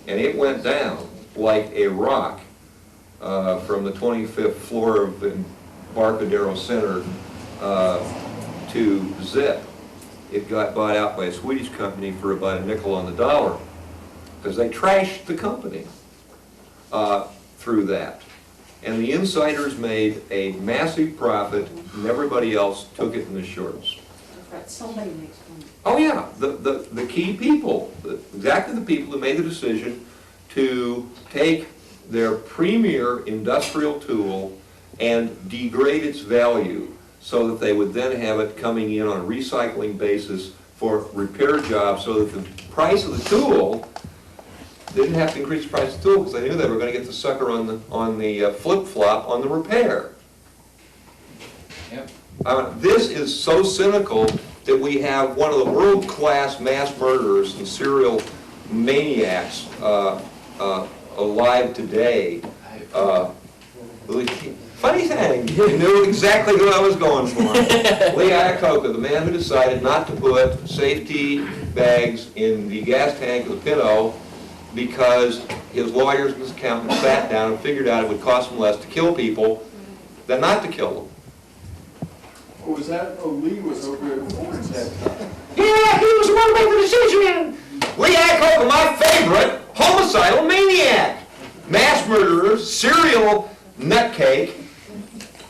And it went down like a rock. from the 25th floor of the Embarcadero Center to Zip. It got bought out by a Swedish company for about a nickel on the dollar, because they trashed the company through that. And the insiders made a massive profit, and everybody else took it in the shorts. Somebody makes money. Oh yeah, the key people, exactly the people who made the decision to take their premier industrial tool and degrade its value so that they would then have it coming in on a recycling basis for repair jobs, so that the price of the tool didn't have to increase the price of the tool, because they knew they were going to get the sucker on the flip-flop on the repair. Yep. This is so cynical that we have one of the world-class mass murderers and serial maniacs alive today. Funny thing, you knew exactly who I was going for. Lee Iacocca, the man who decided not to put safety bags in the gas tank of the Pinto because his lawyers and his accountants sat down and figured out it would cost him less to kill people than not to kill them. Was that, Lee was over at Ford's that time? Yeah, he was the one who made the decision. Lee Iacocca, my favorite homicidal maniac, mass murderer, serial nutcake.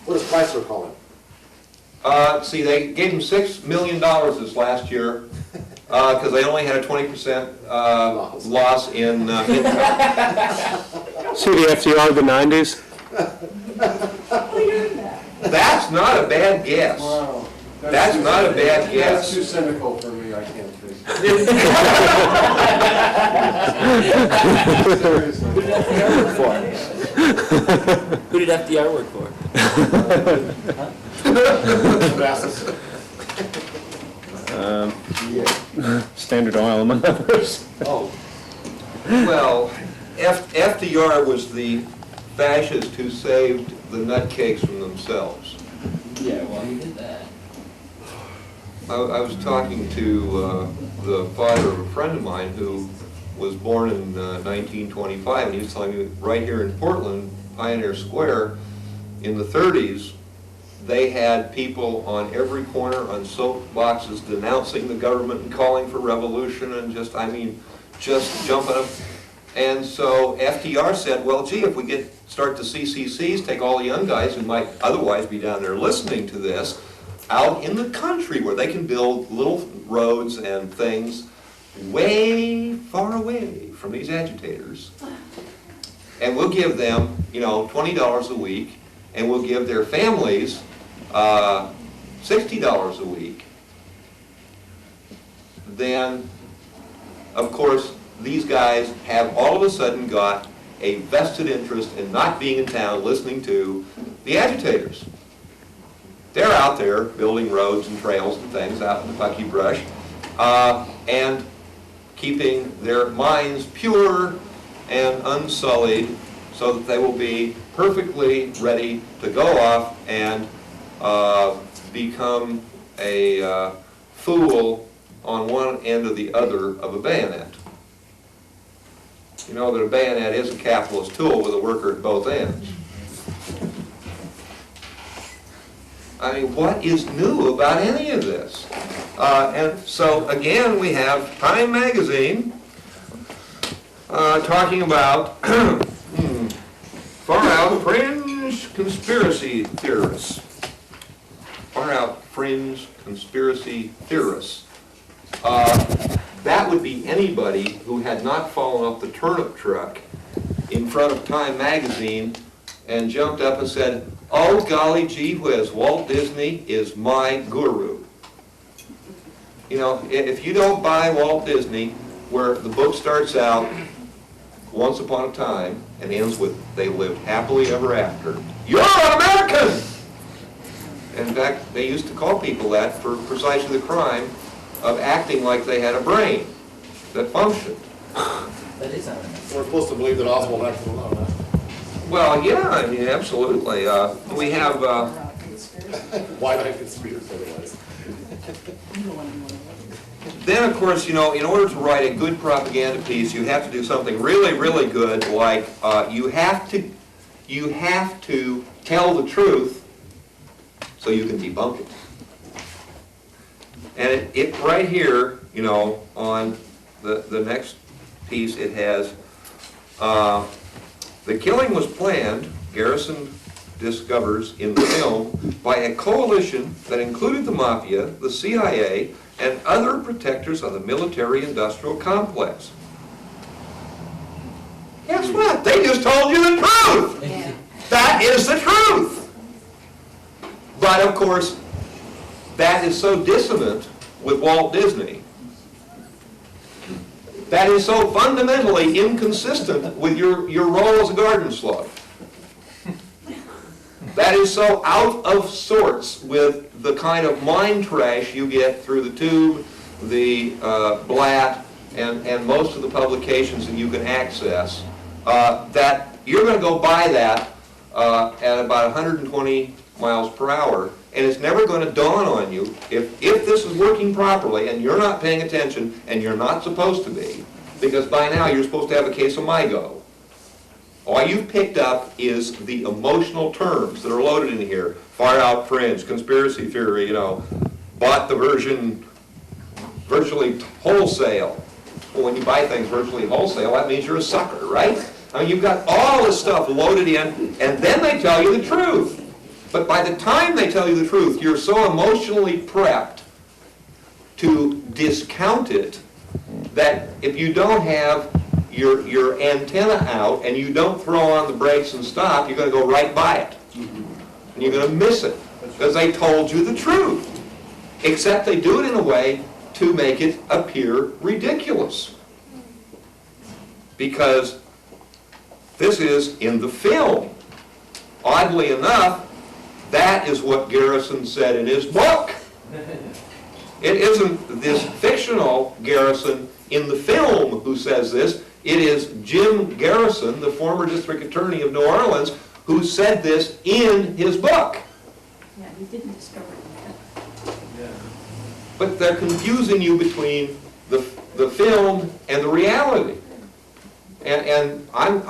What does Chrysler call him? See, they gave him $6 million this last year because they only had a 20% loss in income. See the FDR of the 90s? That's not a bad guess. Wow. That's not a bad guess. That's too cynical for me, I can't think. Seriously. Who did FDR work for? Standard Oil, among others. Oh. Well, FDR was the fascist who saved the nutcakes from themselves. Yeah, well, he did that. I was talking to the father of a friend of mine who was born in 1925, and he was telling me right here in Portland, Pioneer Square, in the 30s, they had people on every corner on soapboxes denouncing the government and calling for revolution and just jumping up. And so FDR said, well, gee, if we start the CCCs, take all the young guys who might otherwise be down there listening to this, out in the country where they can build little roads and things way far away from these agitators. And we'll give them, $20 a week, and we'll give their families $60 a week. Then, of course, these guys have all of a sudden got a vested interest in not being in town listening to the agitators. They're out there building roads and trails and things out in the bucky brush and keeping their minds pure and unsullied so that they will be perfectly ready to go off and become a fool on one end or the other of a bayonet. You know that a bayonet is a capitalist tool with a worker at both ends. I mean, what is new about any of this? And so, again, we have Time magazine talking about far-out fringe conspiracy theorists. Far-out fringe conspiracy theorists. That would be anybody who had not fallen off the turnip truck in front of Time magazine and jumped up and said, oh, golly gee whiz, Walt Disney is my guru. If you don't buy Walt Disney, where the book starts out, once upon a time, and ends with, they lived happily ever after, you're an American! In fact, they used to call people that for precisely the crime of acting like they had a brain that functioned. That is not We're supposed to believe that Oswald acted alone, huh? Well, yeah, I mean, absolutely. We have... Why not conspiracy otherwise? Then, of course, in order to write a good propaganda piece, you have to do something really, really good, like you have to you have to tell the truth so you can debunk it. And it right here, you know, on the next piece, it has, the killing was planned, Garrison discovers in the film, by a coalition that included the Mafia, the CIA, and other protectors of the military-industrial complex. Guess what? They just told you the truth! Yeah. That is the truth! But of course, that is so dissonant with Walt Disney. That is so fundamentally inconsistent with your role as a garden slug. That is so out of sorts with the kind of mind trash you get through the Tube, the Blatt, and most of the publications that you can access, that you're going to go buy that at about 120 miles per hour, and it's never going to dawn on you, if this is working properly and you're not paying attention, and you're not supposed to be, because by now you're supposed to have a case of MyGo. All you've picked up is the emotional terms that are loaded in here. Far out fringe, conspiracy theory, you know, bought the version virtually wholesale. Well, when you buy things virtually wholesale, that means you're a sucker, right? I mean, you've got all this stuff loaded in, and then they tell you the truth. But by the time they tell you the truth, you're so emotionally prepped to discount it that if you don't have your antenna out and you don't throw on the brakes and stop, you're going to go right by it. And you're going to miss it because they told you the truth. Except they do it in a way to make it appear ridiculous. Because this is in the film. Oddly enough, that is what Garrison said in his book. It isn't this fictional Garrison in the film who says this. It is Jim Garrison, the former district attorney of New Orleans, who said this in his book. Yeah, he didn't discover it. But they're confusing you between the film and the reality. And I'm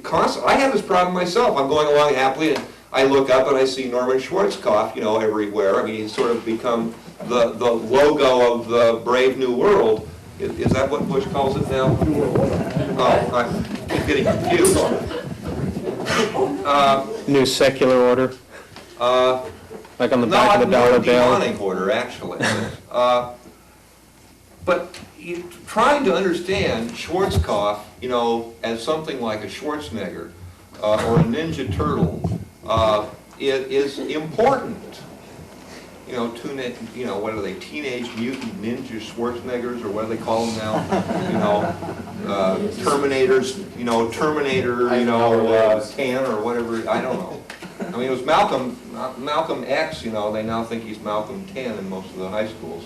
constant. I have this problem myself. I'm going along happily, and I look up and I see Norman Schwarzkopf, you know, everywhere. I mean, he's sort of become the logo of the Brave New World. Is that what Bush calls it now? Oh, I keep getting confused. New secular order, like on the back of the dollar bill. No, demonic order, actually. But trying to understand Schwarzkopf, you know, as something like a Schwarzenegger or a Ninja Turtle, it is important. You know, what are they, Teenage Mutant Ninja Schwarzeneggers, or what do they call them now? You know, Terminators, you know, Terminator, 10 or whatever, I don't know. I mean, it was Malcolm X, you know, they now think he's Malcolm 10 in most of the high schools.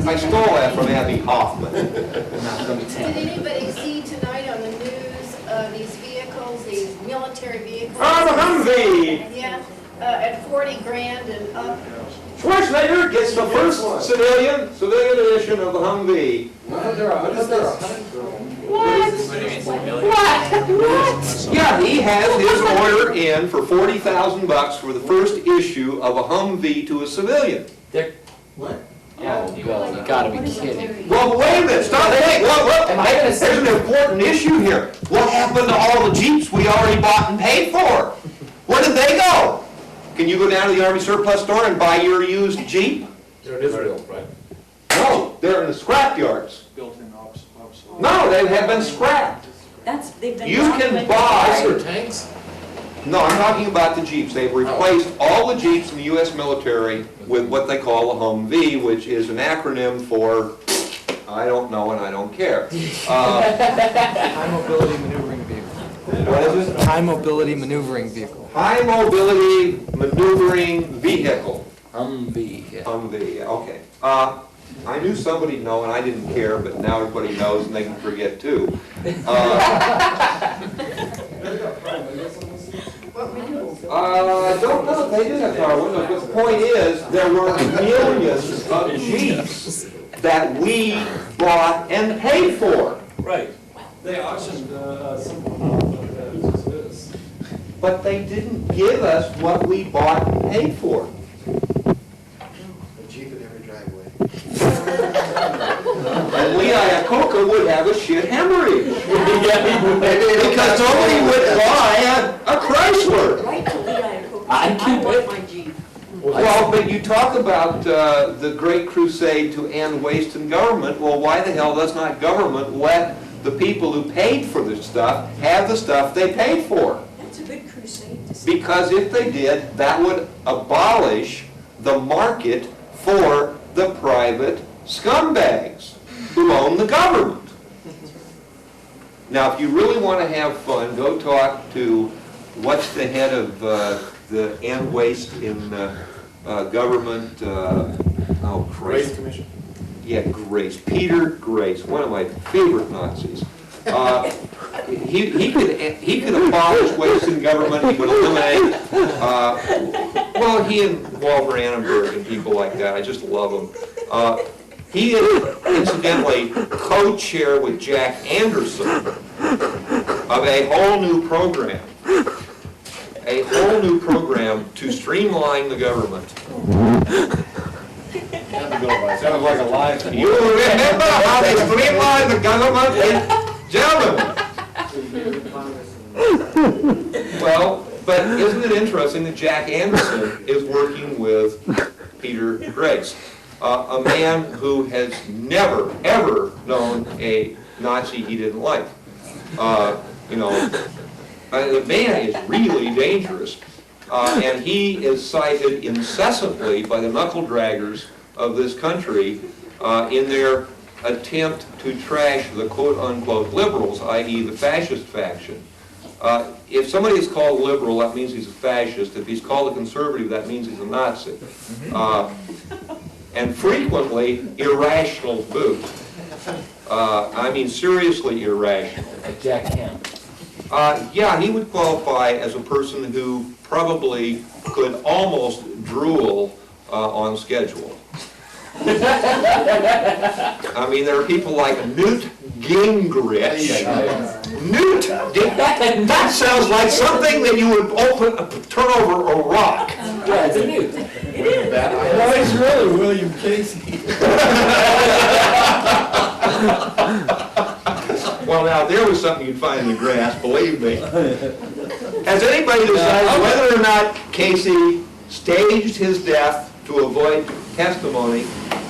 I stole that from Abby Hoffman. Did anybody see tonight on the news, these vehicles, these military vehicles? Oh, the Humvee! Yeah, at 40 grand and up. Schwarzenegger gets the first civilian edition of the Humvee. What? Yeah, he has his order in for $40,000 for the first issue of a Humvee to a civilian. What? Oh, God, you gotta be kidding. Well, wait a minute, stop, hey, whoa, there's an important issue here. What happened to all the Jeeps we already bought and paid for? Where did they go? Can you go down to the Army surplus store and buy your used Jeep? They're in Israel, right? No, they're in the scrap yards. Built-in obsolete. No, they have been scrapped. They've been. You can buy. Tanks? No, I'm talking about the Jeeps. They've replaced all the Jeeps in the U.S. military with what they call a Humvee, which is an acronym for, I don't know and I don't care. High mobility maneuvering vehicle. What is it? High mobility maneuvering vehicle. High mobility maneuvering vehicle. Humvee. Yeah. Humvee, okay. I knew somebody'd know and I didn't care, but now everybody knows and they can forget too. I don't know if they did have power windows, but the point is, there were millions of Jeeps that we bought and paid for. Right. They auctioned some but they didn't give us what we bought and paid for. A Jeep in every driveway. And Lee Iacocca would have a shit hemorrhage. Because nobody would buy a Chrysler. Right to Lee Iacocca. I keep want it. my Jeep. Well, but you talk about the great crusade to end waste in government. Well, why the hell does not government let the people who paid for this stuff have the stuff they paid for? That's a good crusade to see. Because if they did, that would abolish the market for the private scumbags who own the government. Now, if you really want to have fun, go talk to what's the head of the end waste in government. Oh, Christ. Grace Commission. Yeah, Grace. Peter Grace, one of my favorite Nazis. He could abolish waste in government. He would eliminate. Well, he and Walter Annenberg and people like that. I just love them. He is incidentally co-chair with Jack Anderson of a whole new program. A whole new program to streamline the government. Sounds like a lie. You remember how they streamlined the government? Gentlemen! Well, but isn't it interesting that Jack Anderson is working with Peter Grace, a man who has never, ever known a Nazi he didn't like. You know, the man is really dangerous, and he is cited incessantly by the knuckle-draggers of this country in their attempt to trash the quote-unquote liberals, i.e. the fascist faction. If somebody is called liberal, that means he's a fascist. If he's called a conservative, that means he's a Nazi. And frequently, irrational to boot. I mean, seriously irrational. Jack Kemp. Yeah, he would qualify as a person who probably could almost drool on schedule. I mean, there are people like Newt Gingrich. Newt Gingrich. That sounds like something that you would turn over a rock. Yeah, it's a newt. No, it's really William Casey. Well, now, there was something you'd find in the grass, believe me. Has anybody decided whether or not Casey staged his death to avoid testimony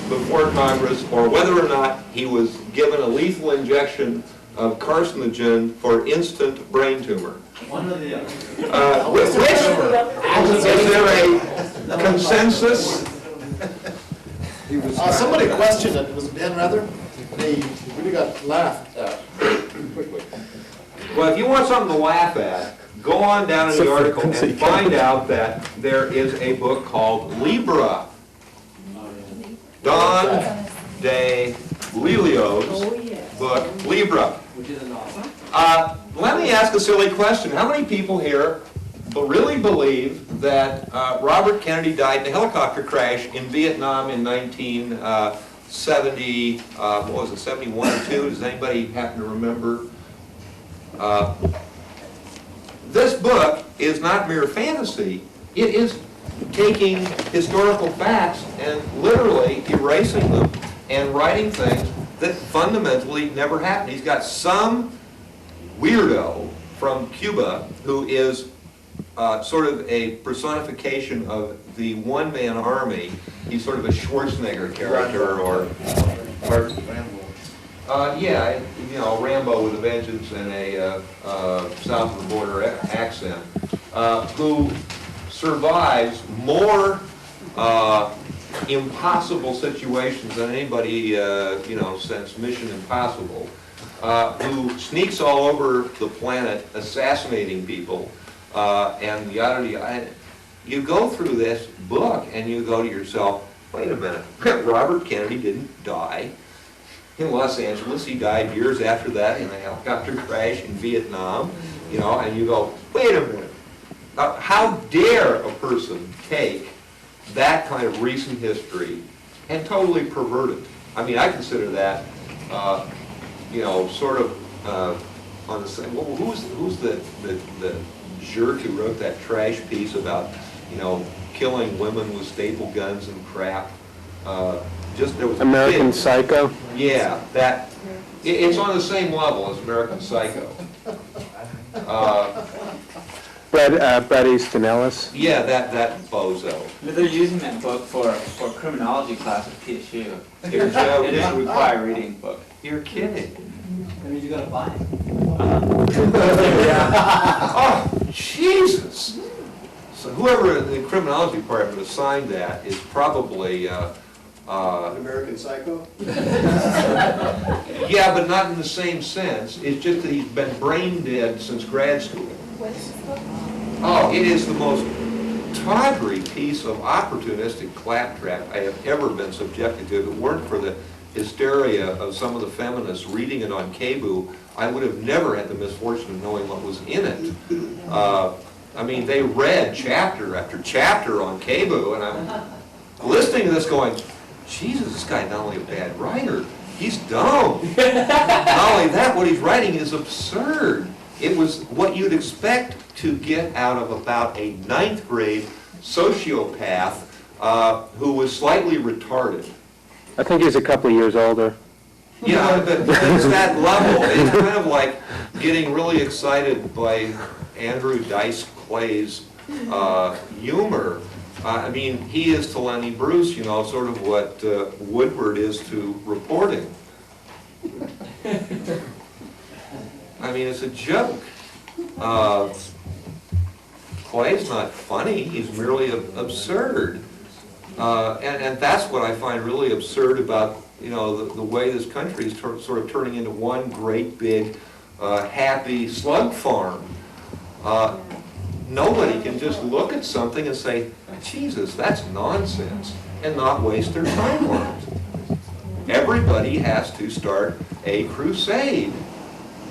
before Congress, or whether or not he was given a lethal injection of carcinogen for instant brain tumor? One or the other. Is there a consensus? Somebody questioned it, was it Ben Rather? They really got laughed at quickly. Well, if you want something to laugh at, go on down in the article and find out that there is a book called Libra. Don De Lilio's book, Libra. Let me ask a silly question. How many people here really believe that Robert Kennedy died in a helicopter crash in Vietnam in 1970, what was it, 71 or 2? Does anybody happen to remember? This book is not mere fantasy. It is taking historical facts and literally erasing them and writing things that fundamentally never happened. He's got some weirdo from Cuba who is sort of a personification of the one-man army. He's sort of a Schwarzenegger character, or yeah, you know, Rambo with a vengeance and a south of the border accent, who survives more impossible situations than anybody, you know, since Mission Impossible, who sneaks all over the planet assassinating people, and yada yada. You go through this book and you go to yourself, wait a minute, Robert Kennedy didn't die in Los Angeles. He died years after that in a helicopter crash in Vietnam, you know, and you go, wait a minute. How dare a person take that kind of recent history and totally pervert it? I mean, I consider that, you know, sort of on the same. Well, who's the jerk who wrote that trash piece about, killing women with staple guns and crap. There was American Psycho? Yeah, it's on the same level as American Psycho. Bret Easton Ellis? Yeah, that bozo. But they're using that book for criminology class at PSU. It is a required reading book. You're kidding. That means you gotta buy it. Oh, Jesus! So whoever in the criminology department assigned that is probably, American Psycho? yeah, but not in the same sense. It's just that he's been brain dead since grad school. What is this book? Oh, it is the most tawdry piece of opportunistic claptrap I have ever been subjected to. If it weren't for the hysteria of some of the feminists reading it on KBOO, I would have never had the misfortune of knowing what was in it. I mean, they read chapter after chapter on KBOO, and I'm listening to this going, Jesus, this guy not only a bad writer, he's dumb. Not only that, what he's writing is absurd. It was what you'd expect to get out of about a 9th grade sociopath who was slightly retarded. I think he's a couple of years older. Yeah, but it's that level. It's kind of like getting really excited by Andrew Dice Clay's humor. I mean, he is to Lenny Bruce, sort of what Woodward is to reporting. I mean, it's a joke. Clay's not funny, he's merely absurd. And that's what I find really absurd about, the way this country is sort of turning into one great big happy slug farm. Nobody can just look at something and say, Jesus, that's nonsense, and not waste their time on it. Everybody has to start a crusade.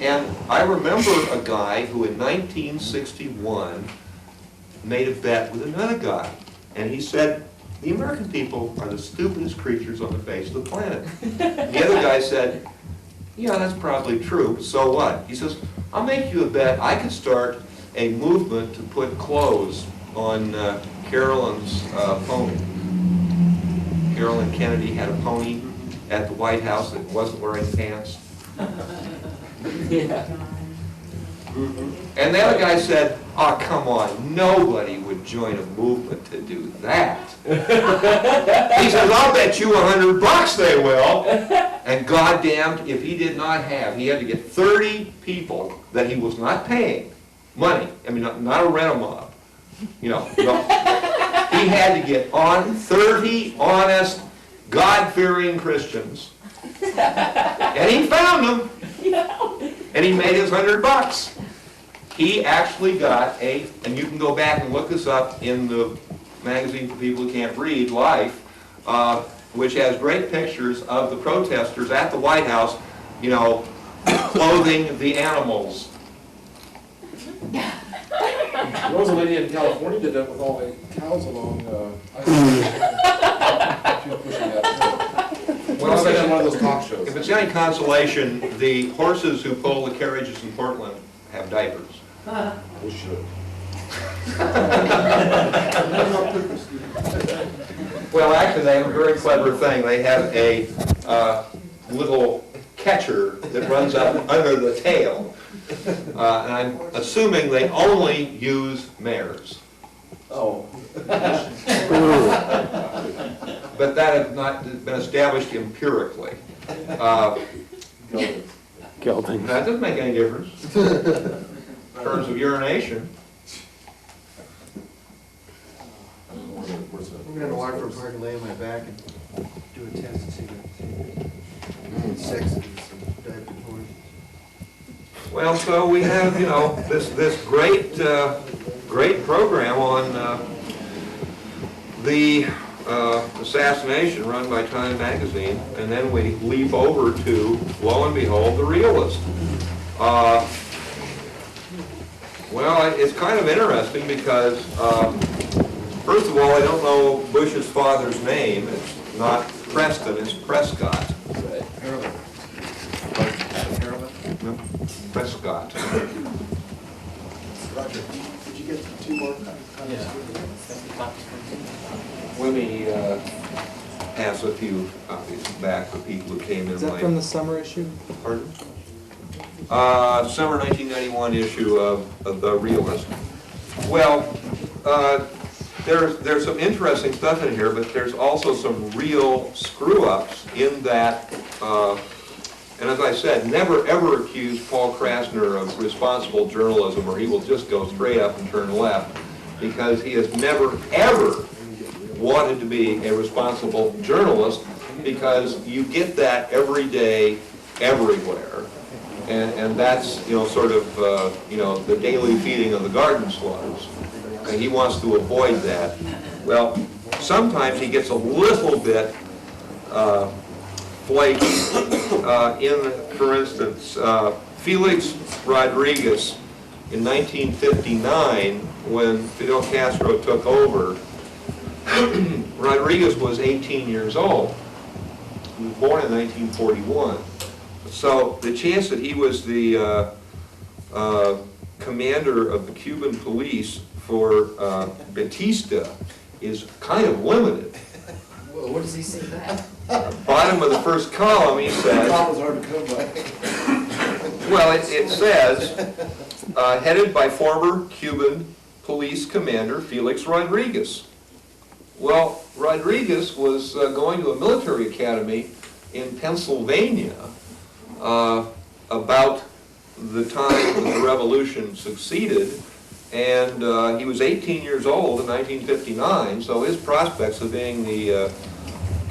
And I remember a guy who in 1961 made a bet with another guy. And he said, the American people are the stupidest creatures on the face of the planet. The other guy said, yeah, that's probably true, but so what? He says, I'll make you a bet I could start a movement to put clothes on Carolyn's pony. Carolyn Kennedy had a pony at the White House that wasn't wearing pants. Yeah. And the other guy said, oh, come on, nobody would join a movement to do that. He says, I'll bet you $100 they will. And goddamned, if he did not have, he had to get 30 people that he was not paying money. I mean, not a rental mob. No. He had to get on 30 honest, God-fearing Christians. And he found them. And he made his $100. He actually got and you can go back and look this up in the magazine for people who can't read, Life, which has great pictures of the protesters at the White House, clothing the animals. There was a lady in California did that with all the cows along. She was pushing that. Well, I had one of those talk shows. If it's any consolation, the horses who pull the carriages in Portland have diapers. We should. Well, actually, they have a very clever thing. They have a little catcher that runs up under the tail. And I'm assuming they only use mares. Oh. But that has not been established empirically. Gelding. That doesn't make any difference in terms of urination. I'm gonna walk from park and lay on my back and do a test to see if sex is some diaper horse. Well, so we have, this great program on the assassination run by Time magazine, and then we leap over to, lo and behold, The Realist. Well, it's kind of interesting because, first of all, I don't know Bush's father's name. It's not Preston, it's Prescott. No, Prescott. Roger, did you get 2 more copies? Let me pass a few copies back for people who came in late. Is that from the summer issue? Pardon? Summer 1991 issue of The Realist. Well, there's some interesting stuff in here, but there's also some real screw-ups in that, and as I said, never ever accuse Paul Krasner of responsible journalism, or he will just go straight up and turn left, because he has never ever wanted to be a responsible journalist, because you get that every day, everywhere. And that's, sort of, the daily feeding of the garden slugs. And he wants to avoid that. Well, sometimes he gets a little bit flaky. For instance, Felix Rodriguez, in 1959, when Fidel Castro took over, Rodriguez was 18 years old. He was born in 1941. So the chance that he was the commander of the Cuban police for Batista is kind of limited. Well, what does he say that? Bottom of the first column, he says, That was hard to come by. well, it says, headed by former Cuban police commander Felix Rodriguez. Well, Rodriguez was going to a military academy in Pennsylvania about the time that the revolution succeeded, and he was 18 years old in 1959, so his prospects of being the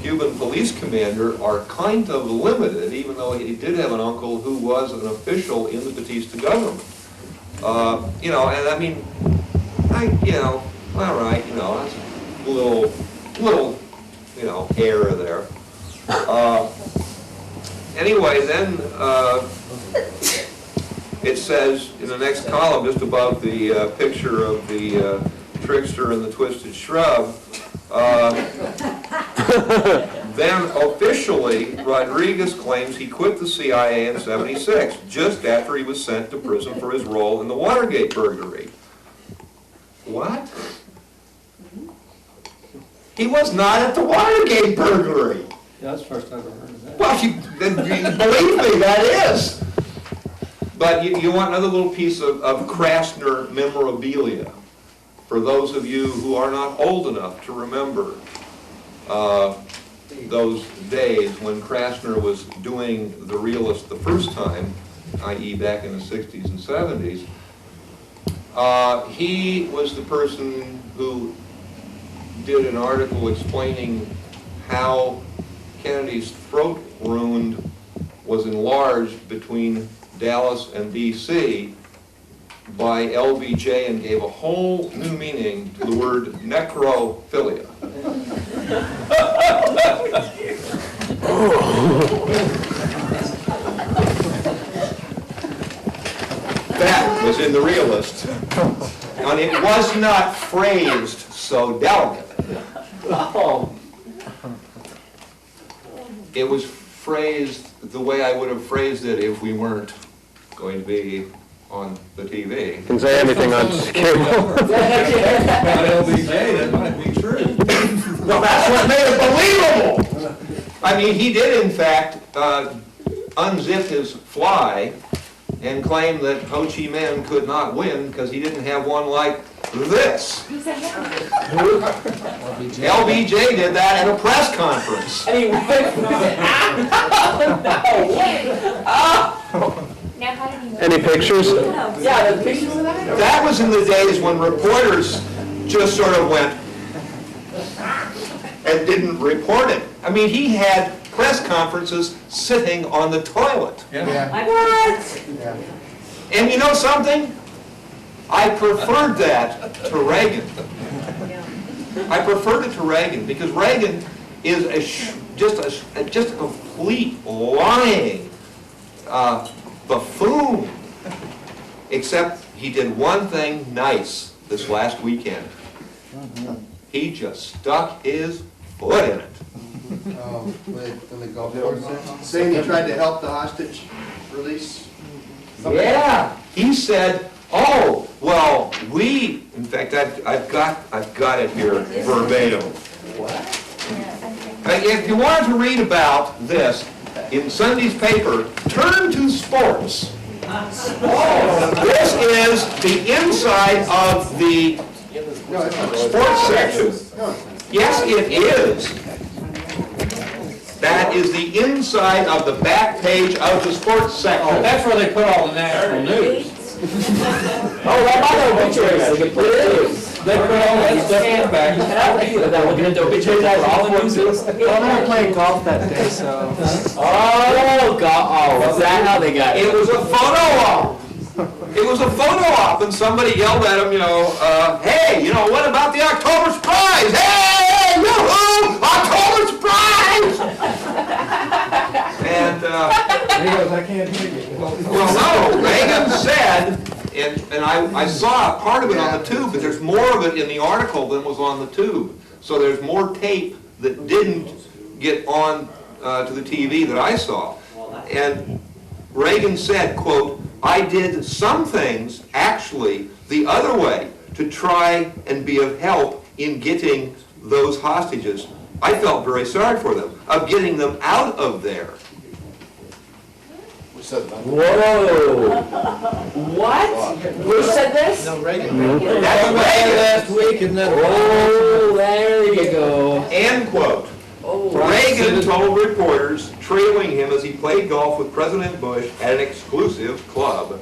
Cuban police commander are kind of limited, even though he did have an uncle who was an official in the Batista government. And I mean, all right, that's a little, error there. Anyway, then it says in the next column, just above the picture of the trickster and the twisted shrub, then officially, Rodriguez claims he quit the CIA in '76, just after he was sent to prison for his role in the Watergate burglary. What? He was not at the Watergate burglary. Yeah, that's the first I've ever heard of that. Well, believe me, that is. But you want another little piece of Krasner memorabilia for those of you who are not old enough to remember those days when Krasner was doing The Realist the first time, i.e. back in the 60s and 70s. He was the person who did an article explaining how Kennedy's throat wound was enlarged between Dallas and D.C. by LBJ and gave a whole new meaning to the word necrophilia. That was in The Realist. And it was not phrased so delicately. It was phrased the way I would have phrased it if we weren't going to be on the TV. Can say anything on cable. That might be true. Well, that's what made it believable. I mean, he did, in fact, unzip his fly and claim that Ho Chi Minh could not win because he didn't have one like this. LBJ did that at a press conference. And he went from Now, how did he know? Any pictures? Yeah, the pictures of that? That was in the days when reporters just sort of went and didn't report it. I mean, he had press conferences sitting on the toilet. What? And you know something? I preferred that to Reagan. I preferred it to Reagan because Reagan is just a complete lying buffoon. Except he did one thing nice this last weekend. He just stuck his foot in it. When the golf course there? Saying he tried to help the hostage release? Yeah, he said Oh, well, in fact, I've got it here verbatim. If you wanted to read about this in Sunday's paper, turn to sports. This is the inside of the sports section. Yes, it is. That is the inside of the back page of the sports section. That's where they put all the national news. Oh, that might obituaries, they put it in. They put all that stuff in the back. You cannot read without looking at the obituaries for all the news. Well, I'm playing golf that day, so. Oh, God, oh, is that how they got it? It was a photo op. It was a photo op, and somebody yelled at him, hey, what about the October surprise? Hey, yoo-hoo, October surprise! And, He goes, I can't hear you. well, no, Reagan said, and I saw part of it on the tube, but there's more of it in the article than was on the tube. So there's more tape that didn't get on to the TV that I saw. And Reagan said, quote, I did some things, actually, the other way to try and be of help in getting those hostages. I felt very sorry for them, of getting them out of there. Whoa! What? Who said this? No, Reagan. That's Reagan. Last week, and then. Oh, there you go. End quote. Oh, Reagan told reporters trailing him as he played golf with President Bush at an exclusive club.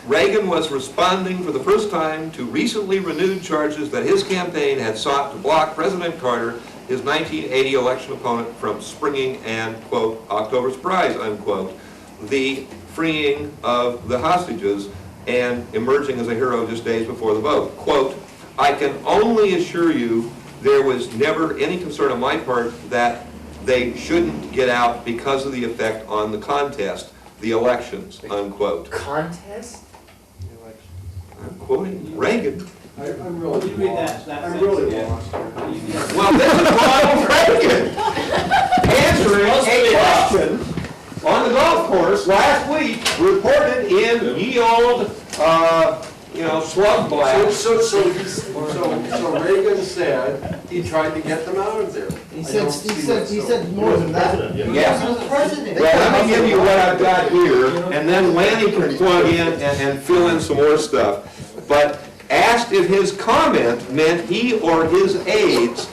Reagan was responding for the first time to recently renewed charges that his campaign had sought to block President Carter, his 1980 election opponent, from springing an, quote, October surprise, unquote, the freeing of the hostages and emerging as a hero just days before the vote. Quote, I can only assure you there was never any concern on my part that they shouldn't get out because of the effect on the contest, the elections, unquote. Contest? I'm quoting Reagan. I'm really lost. I'm really lost. Well, this is Ronald Reagan answering a question on the golf course last week, reported in ye old, slug blast. So Reagan said he tried to get them out of there. He said more than that. Yes. He was president. Well, let me give you what I've got here, and then Lanny can plug in and fill in some more stuff. But asked if his comment meant he or his aides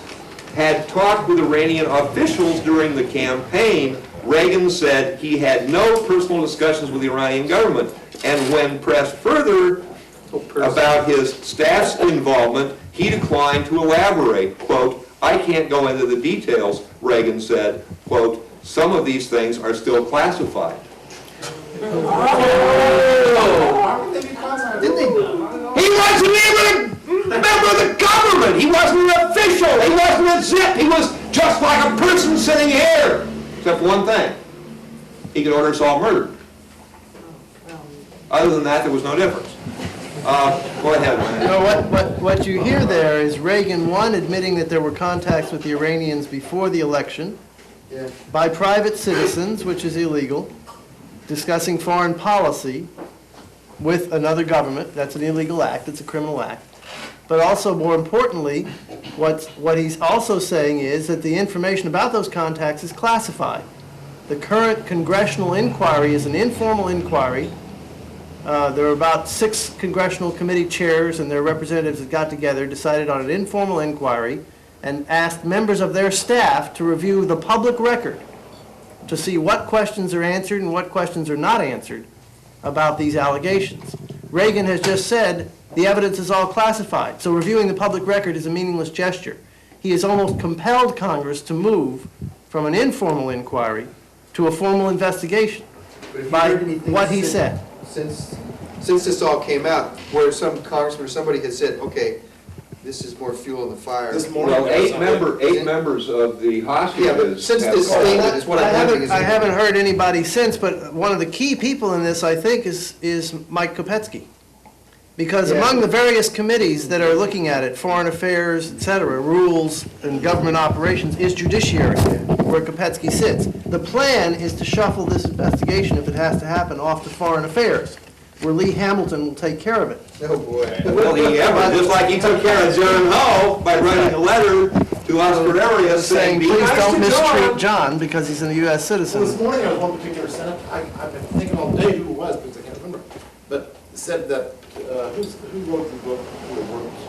had talked with Iranian officials during the campaign, Reagan said he had no personal discussions with the Iranian government. And when pressed further about his staff's involvement, he declined to elaborate. Quote, I can't go into the details, Reagan said. Quote, some of these things are still classified. He wasn't even a member of the government. He wasn't an official. He wasn't a zip. He was just like a person sitting here. Except for one thing. He could order us all murdered. Other than that, there was no difference. Go ahead, Ryan. What you hear there is Reagan, one, admitting that there were contacts with the Iranians before the election by private citizens, which is illegal, discussing foreign policy with another government. That's an illegal act. It's a criminal act. But also, more importantly, what he's also saying is that the information about those contacts is classified. The current congressional inquiry is an informal inquiry. There are about 6 congressional committee chairs and their representatives that got together, decided on an informal inquiry, and asked members of their staff to review the public record to see what questions are answered and what questions are not answered about these allegations. Reagan has just said the evidence is all classified, so reviewing the public record is a meaningless gesture. He has almost compelled Congress to move from an informal inquiry to a formal investigation by what he said. Since this all came out, where some congressman or somebody has said, okay, this is more fuel in the fire. This morning. Well, eight members of the hostages. Yeah, but since this statement is what I'm wondering is. I haven't heard anybody since, but one of the key people in this, I think, is Mike Kopetsky. Because among the various committees that are looking at it, foreign affairs, et cetera, rules and government operations, is judiciary, where Kopetsky sits. The plan is to shuffle this investigation, if it has to happen, off to foreign affairs. where Lee Hamilton will take care of it. Oh, boy. Will he ever, just like he took care of John Ho by writing a letter to Oscar Arias saying, be please nice don't to mistreat John because he's a U.S. Well, citizen. this morning I was one particular senator, I've been thinking all day who it was, because I can't remember, but it said that, who wrote the book, Who It Works?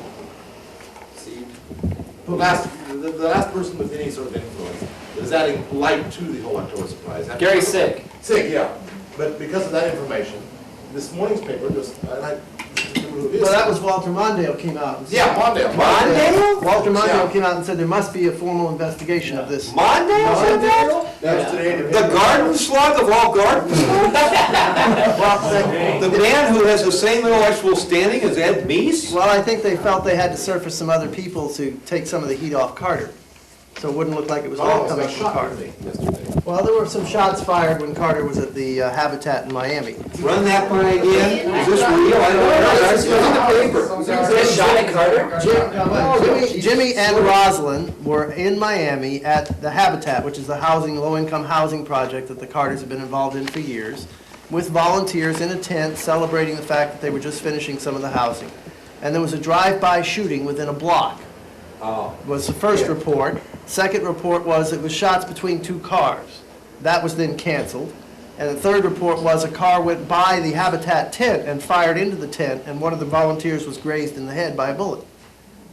Seed? The last person with any sort of influence is adding light to the whole October surprise. Gary Sick. Sick, yeah. But because of that information, this morning's paper just, and I, who it is. Well, that was Walter Mondale came out. And said, Yeah, Mondale. Mondale? Walter Mondale Yeah. came out and said there must be a formal investigation of this. Mondale said that? That was today. The garden slug of all garden slugs? The man who has the same intellectual standing as Ed Meese? Well, I think they felt they had to surface some other people to take some of the heat off Carter. So it wouldn't look like it was all coming from Carter. Yesterday. Well, there were some shots fired when Carter was at the Habitat in Miami. Run that by again? Is this real? I don't know. That's in the paper. This shot at Carter? Jimmy and Rosalind were in Miami at the Habitat, which is the low-income housing project that the Carters have been involved in for years, with volunteers in a tent celebrating the fact that they were just finishing some of the housing. And there was a drive-by shooting within a block. Was the first report. Second report was it was shots between two cars. That was then canceled. And the third report was a car went by the Habitat tent and fired into the tent, and one of the volunteers was grazed in the head by a bullet.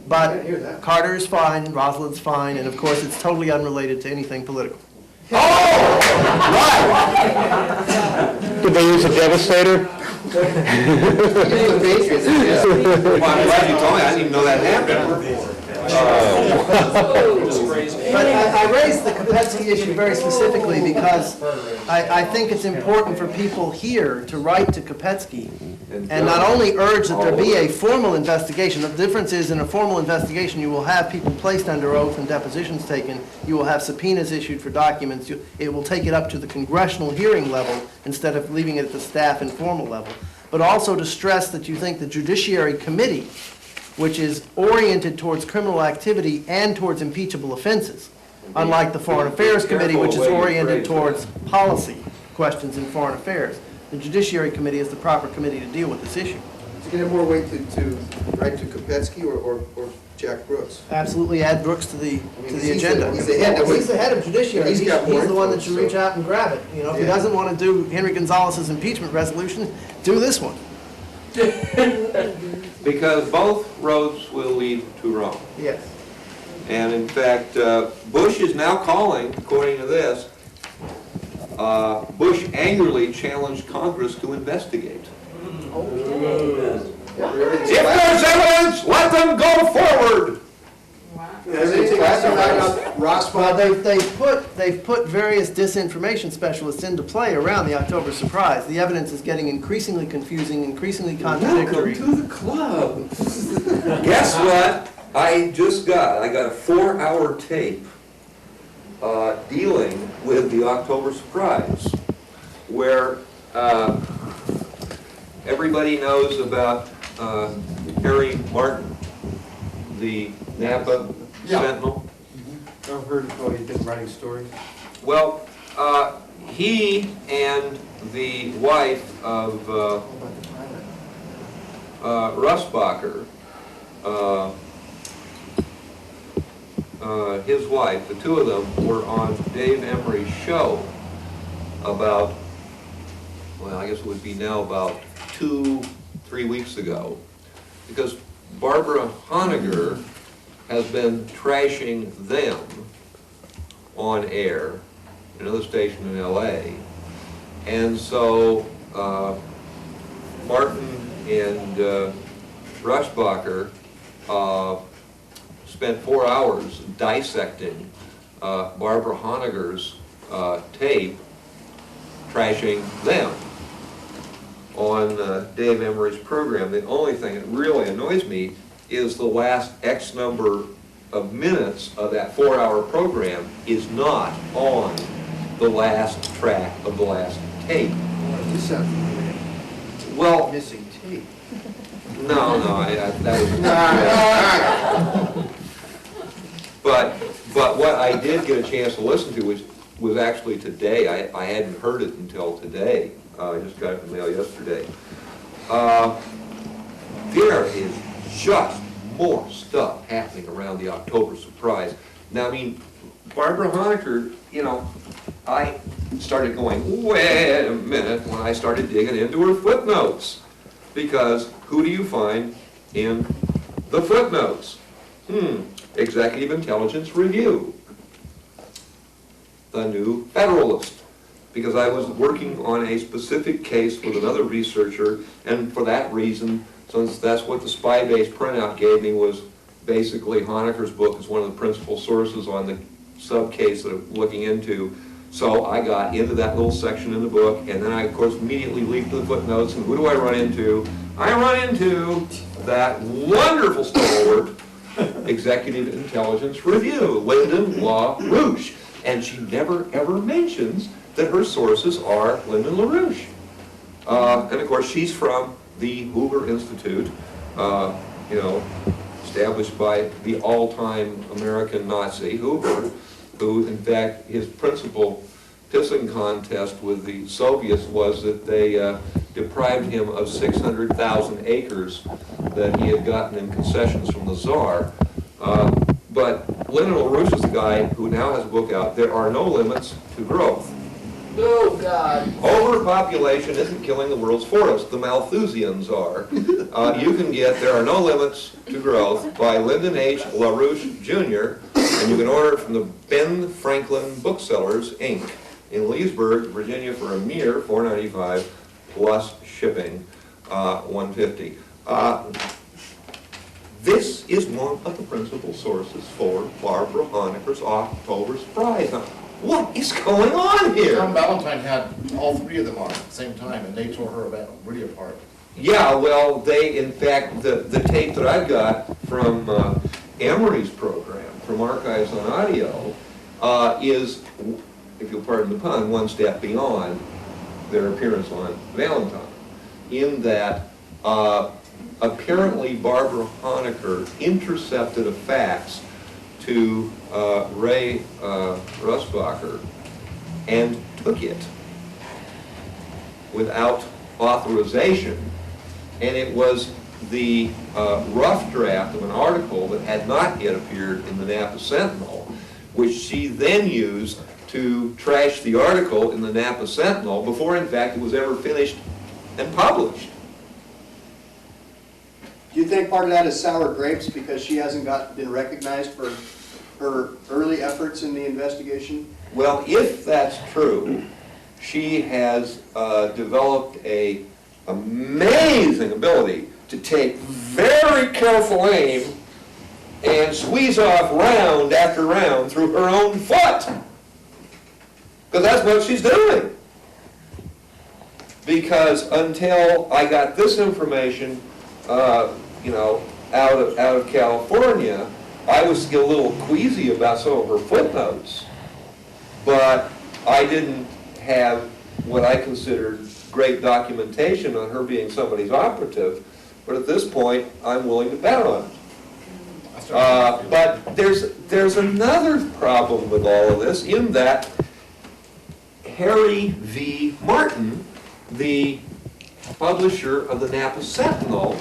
But Carter is fine, Rosalind's fine, and of course it's totally unrelated to anything political. Oh! Did they use a devastator? Well, I'm glad you told me. I didn't even know that happened. But I raised the Kopetsky issue very specifically because I think it's important for people here to write to Kopetsky and not only urge that there be a formal investigation. The difference is in a formal investigation you will have people placed under oath and depositions taken. You will have subpoenas issued for documents. It will take it up to the congressional hearing level instead of leaving it at the staff informal level. But also to stress that you think the Judiciary Committee, which is oriented towards criminal activity and towards impeachable offenses, unlike the Foreign Affairs Committee, which is oriented towards policy questions in foreign affairs. The Judiciary Committee is the proper committee to deal with this issue. Is it going to have more weight to write to Kopetsky or Jack Brooks? Absolutely add Brooks to the agenda. He's the head of Judiciary. He's got more the one that should influence, reach out and grab it. You know, if he Yeah. doesn't want to do Henry Gonzalez's impeachment resolution, do this one. Because both roads will lead to Rome. Yes. And in fact, Bush is now calling, according to this, Bush angrily challenged Congress to investigate. If there's evidence, let them go forward. Well, they've put various disinformation specialists into play around the October surprise. The evidence is getting increasingly confusing, increasingly contradictory. Welcome to the club. Guess what? I got a 4-hour tape dealing with the October surprise, where everybody knows about Harry Martin, the Napa Sentinel. I've heard, he's been writing stories. Well, he and the wife of Russbacher, his wife, the two of them were on Dave Emery's show about, well, I guess it would be now about 2-3 weeks ago, because Barbara Honegger has been trashing them on air, another station in LA. And so Martin and Rushbacher spent 4 hours dissecting Barbara Honegger's tape, trashing them on Dave Emery's program. The only thing that really annoys me is the last X number of minutes of that 4-hour program is not on the last track of the last tape. This sounds Well, missing tape. no, that was But what I did get a chance to listen to was actually today. I hadn't heard it until today. I just got it in the mail yesterday. there is just more stuff happening around the October surprise. Now, I mean, Barbara Honecker, you know, I started going, wait a minute, when I started digging into her footnotes. Because who do you find in the footnotes? Executive Intelligence Review, the New Federalist. Because I was working on a specific case with another researcher, and for that reason, since that's what the spy-based printout gave me, was basically Honecker's book is one of the principal sources on the sub-case that I'm looking into. So I got into that little section in the book, and then I, of course, immediately leaped to the footnotes, and who do I run into? I run into that wonderful stalwart, Executive Intelligence Review, Lyndon LaRouche. And she never, ever mentions that her sources are Lyndon LaRouche. And of course, she's from the Hoover Institute, you know, established by the all-time American Nazi, Hoover, who, in fact, his principal pissing contest with the Soviets was that they deprived him of 600,000 acres that he had gotten in concessions from the Tsar. But Lyndon LaRouche is the guy who now has a book out, There Are No Limits to Growth. Oh, God. Overpopulation isn't killing the world's forests, the Malthusians are. You can get There Are No Limits to Growth by Lyndon H. LaRouche Jr., and you can order it from the Ben Franklin Booksellers, Inc. in Leesburg, Virginia for a mere $4.95 plus shipping, $1.50. This is one of the principal sources for Barbara Honecker's October surprise. Now, what is going on here? Tom Valentine had all three of them on at the same time, and they tore her really apart. Yeah, well, they, in fact, the tape that I got from Amory's program, from Archives on Audio, is, if you'll pardon the pun, one step beyond their appearance on Valentine, in that apparently Barbara Honecker intercepted a fax to Ray Russbacher and took it without authorization, and it was the rough draft of an article that had not yet appeared in the Napa Sentinel, which she then used to trash the article in the Napa Sentinel before, in fact, it was ever finished and published. Do you think part of that is sour grapes because she hasn't been recognized for her early efforts in the investigation? Well, if that's true, she has developed an amazing ability to take very careful aim and squeeze off round after round through her own foot. Because that's what she's doing. Because until I got this information, you know, out of California, I was still a little queasy about some of her footnotes, but I didn't have what I considered great documentation on her being somebody's operative. But at this point, I'm willing to bet on it. But there's another problem with all of this, in that Harry V. Martin, the publisher of the Napa Sentinel,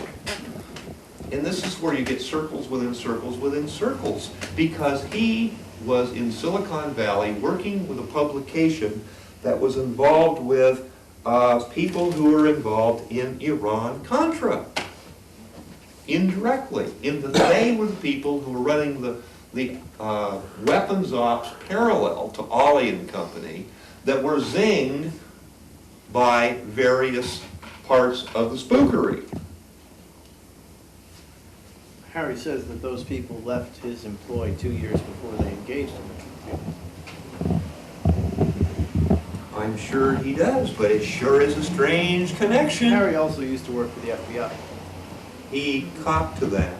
and this is where you get circles within circles within circles, because he was in Silicon Valley working with a publication that was involved with people who were involved in Iran-Contra. Indirectly, in that they were the people who were running the weapons ops parallel to Ollie and Company that were zinged by various parts of the spookery. Harry says that those people left his employ 2 years before they engaged him. I'm sure he does, but it sure is a strange connection. Harry also used to work for the FBI. He copped to that.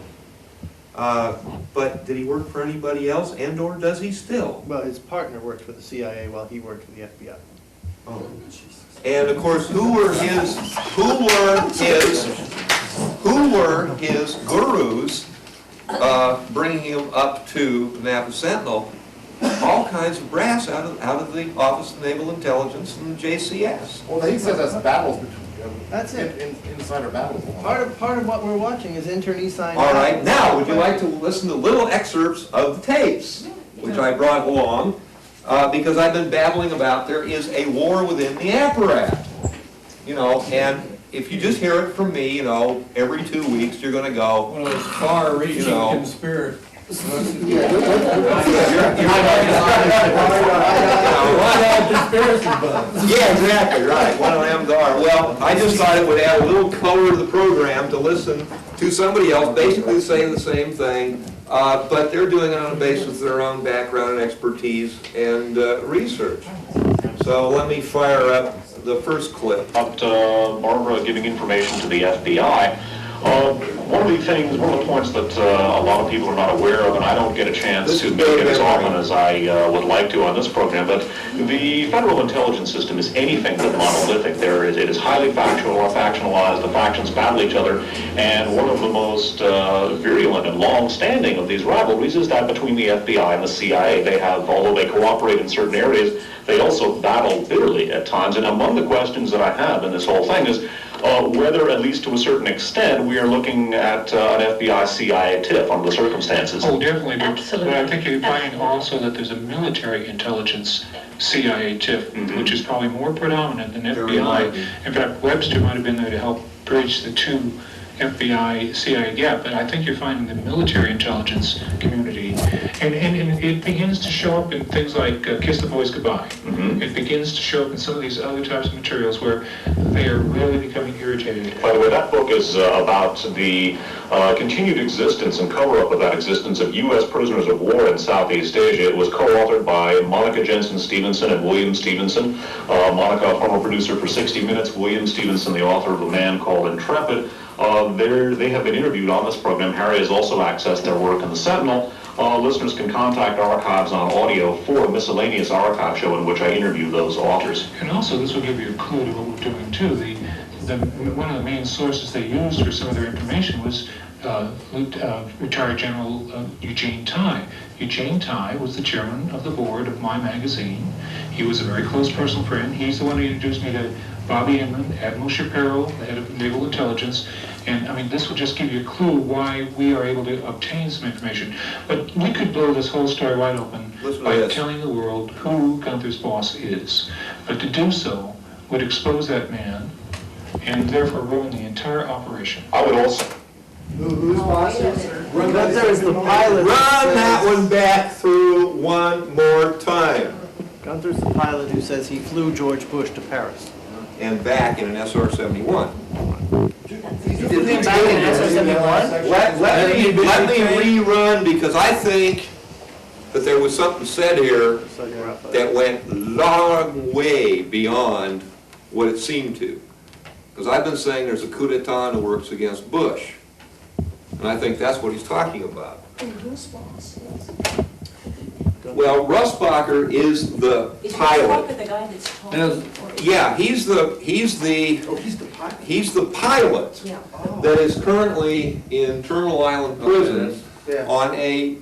But did he work for anybody else, and/or does he still? Well, his partner worked for the CIA while he worked for the FBI. Oh. And of course, who were his gurus bringing him up to Napa Sentinel? All kinds of brass out of the Office of Naval Intelligence and the JCS. Well, he says that's battles That's it. Insider battles. Part of what we're watching is internecine. All right, now, would you like to listen to little excerpts of the tapes, which I brought along, because I've been babbling about there is a war within the apparatus, you know, and if you just hear it from me, you know, every 2 weeks, you're gonna go, One of those far-reaching conspiracy. Yeah, exactly, right, one of them are. Well, I just thought it would add a little color to the program to listen to somebody else basically saying the same thing, but they're doing it on the basis of their own background and expertise and research. So let me fire up the first clip. About Barbara giving information to the FBI. One of the points that a lot of people are not aware of, and I don't get a chance to make it as often as I would like to on this program, but the federal intelligence system is anything but monolithic. It is highly factual or factionalized. The factions battle each other, and one of the most virulent and long-standing of these rivalries is that between the FBI and the CIA. They have, although they cooperate in certain areas, they also battle bitterly at times. And among the questions that I have in this whole thing is whether, at least to a certain extent, we are looking at an FBI-CIA tiff under the circumstances. Oh, definitely. But I think you find also that there's a military intelligence CIA tiff, which is probably more predominant than FBI. In fact, Webster might have been there to help bridge the two FBI-CIA gap, but I think you're finding the military intelligence community, and it begins to show up in things like Kiss the Boys Goodbye. It begins to show up in some of these other types of materials where they are really becoming irritated. By the way, that book is about the continued existence and cover-up of that existence of U.S. prisoners of war in Southeast Asia. It was co-authored by Monica Jensen Stevenson and William Stevenson. Monica, a former producer for 60 Minutes, William Stevenson, the author of A Man Called Intrepid. They have been interviewed on this program. Harry has also accessed their work in the Sentinel. Listeners can contact Archives on Audio for a miscellaneous archive show in which I interview those authors. And also, this will give you a clue to what we're doing too. One of the main sources they used for some of their information was retired General Eugene Tye. Eugene Tye was the chairman of the board of my magazine. He was a very close personal friend. He's the one who introduced me to Bobby Inman, Admiral Shapiro, the head of Naval Intelligence, and I mean, this will just give you a clue why we are able to obtain some information. But we could blow this whole story wide open by telling the world who Gunther's boss is. But to do so would expose that man and therefore ruin the entire operation. I would also... Whose boss is Gunther is the pilot. Run that one back through one more time. Gunther's the pilot who says he flew George Bush to Paris. And back in an SR-71. Let me rerun, because I think that there was something said here that went a long way beyond what it seemed to. Because I've been saying there's a coup d'etat in the works against Bush. And I think that's what he's talking about. Well, Russbacher is the pilot. The guy that's talking. Yeah, he's the pilot that is currently in Terminal Island Prison on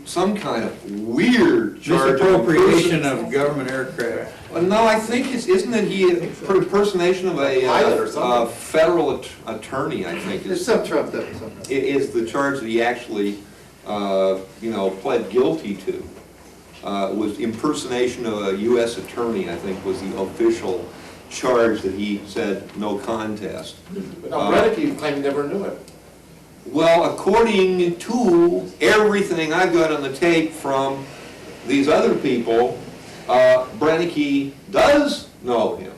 some kind of weird charge. Misappropriation of government aircraft. No, I think isn't it he impersonation of a federal attorney? I think There's some trumped up. is the charge that he actually pled guilty to. Was impersonation of a U.S. attorney, I think, was the official charge that he said no contest. But Brennick claimed he never knew it. Well, according to everything I got on the tape from these other people, Brennick does know him.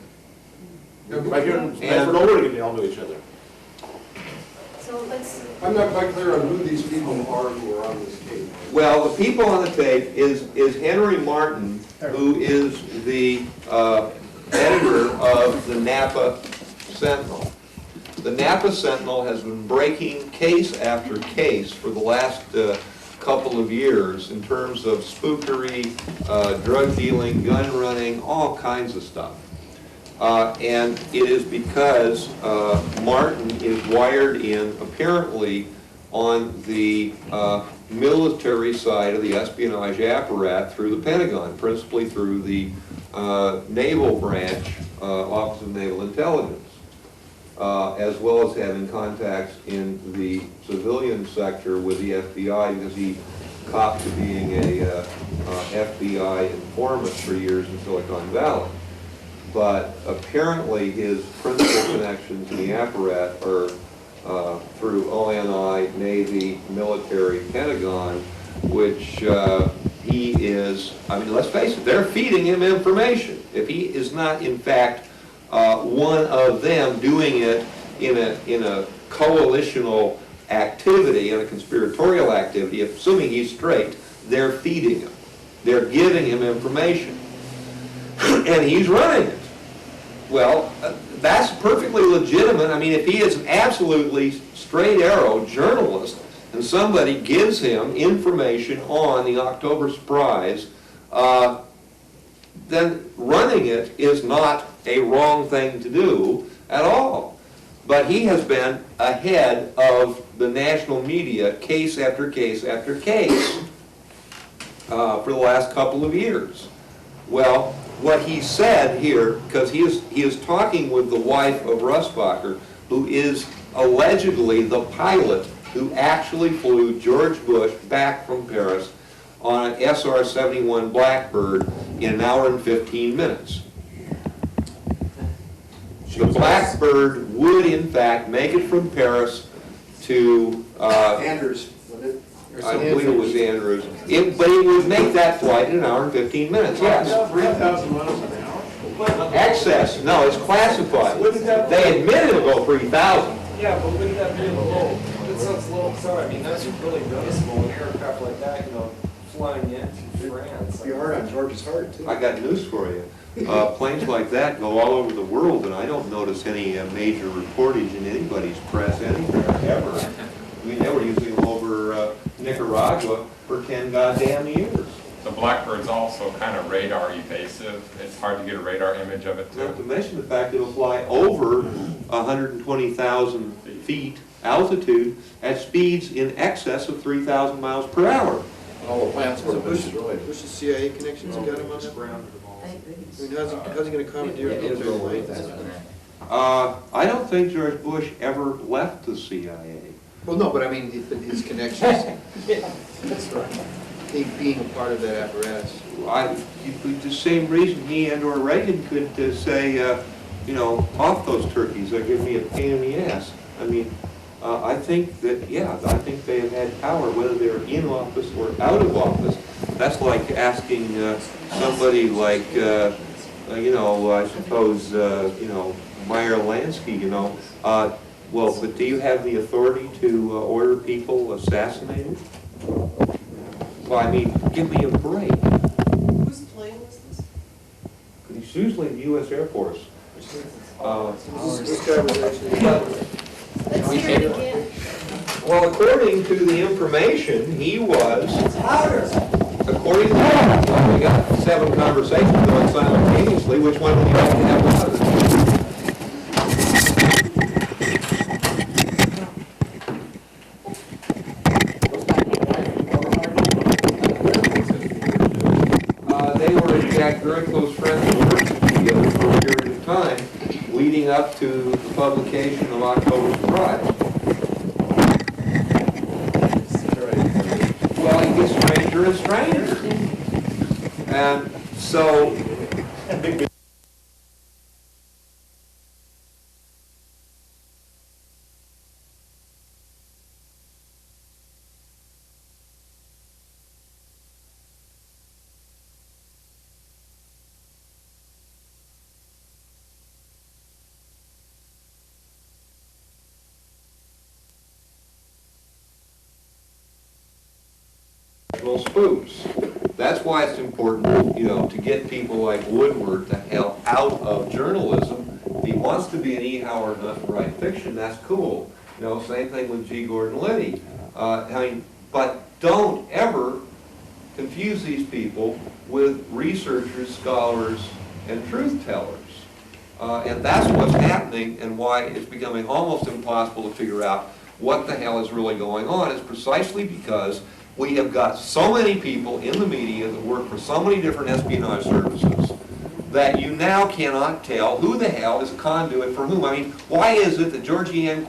Right here in Stanford, Oregon, they all know each other. So let's... I'm not quite clear on who these people are who are on this tape. Well, the people on the tape is Henry Martin, who is the editor of the Napa Sentinel. The Napa Sentinel has been breaking case after case for the last couple of years in terms of spookery, drug dealing, gun running, all kinds of stuff. And it is because Martin is wired in, apparently, on the military side of the espionage apparatus through the Pentagon, principally through the Naval Branch, Office of Naval Intelligence. as well as having contacts in the civilian sector with the FBI, because he copped to being a FBI informant for years in Silicon Valley. But apparently his principal connections in the apparatus are through ONI, Navy, military, Pentagon, which he is, I mean, let's face it, they're feeding him information. If he is not, in fact, one of them doing it in a coalitional activity, in a conspiratorial activity, assuming he's straight, they're feeding him. They're giving him information. And he's running it. Well, that's perfectly legitimate. I mean, if he is an absolutely straight arrow journalist and somebody gives him information on the October surprise, then running it is not a wrong thing to do at all. But he has been ahead of the national media case after case after case for the last couple of years. Well, what he said here, because he is talking with the wife of Russbacher, who is allegedly the pilot who actually flew George Bush back from Paris on an SR-71 Blackbird in an hour and 15 minutes. The Blackbird would, in fact, make it from Paris to Andrews, wasn't it? I believe it was Andrews. But it would make that flight in an hour and 15 minutes, yes. 3,000 miles an hour? Excess, no, it's classified. They admit it'll go 3,000. Yeah, but wouldn't that be a little, that sounds a little, sorry, I mean, that's really noticeable, an aircraft like that, you know, flying into France. You're hard on George's heart, too. I got news for you. Planes like that go all over the world, and I don't notice any major reportage in anybody's press anywhere, ever. I mean, they were using them over Nicaragua for 10 goddamn years. The Blackbird's also kind of radar evasive. It's hard to get a radar image of it, too. Not to mention the fact it'll fly over 120,000 feet altitude at speeds in excess of 3,000 miles per hour. All the plants were Bush's destroyed. CIA connections have got him on that? I mean, how's he going to commandeer a military plane? I don't think George Bush ever left the CIA. Well, no, but I mean, his connections. That's right. He being a part of that apparatus. The same reason he and/or Reagan could say, you know, off those turkeys, they're giving me a pain in the ass. I mean, I think that, yeah, I think they have had power, whether they're in office or out of office. That's like asking somebody like, you know, I suppose, you know, Meyer Lansky, you know, well, but do you have the authority to order people assassinated? Well, I mean, give me a break. Whose plane was this? It's usually the U.S. Air Force. This guy was actually... Let's hear it again. Well, according to the information, he was... According to well, we got 7 conversations going simultaneously. Which one would you like to have louder? They were, in fact, very close friends and worked together for a period of time, leading up to the publication of October Surprise. Well, it gets stranger and stranger. And so... spooks. That's why it's important, you know, to get people like Woodward the hell out of journalism. If he wants to be an E. Howard Hunt and write fiction, that's cool. You know, same thing with G. Gordon Liddy. I mean, but don't ever confuse these people with researchers, scholars, and truth tellers. And that's what's happening, and why it's becoming almost impossible to figure out what the hell is really going on. Is precisely because we have got so many people in the media that work for so many different espionage services that you now cannot tell who the hell is a conduit for whom. I mean, why is it that Georgianne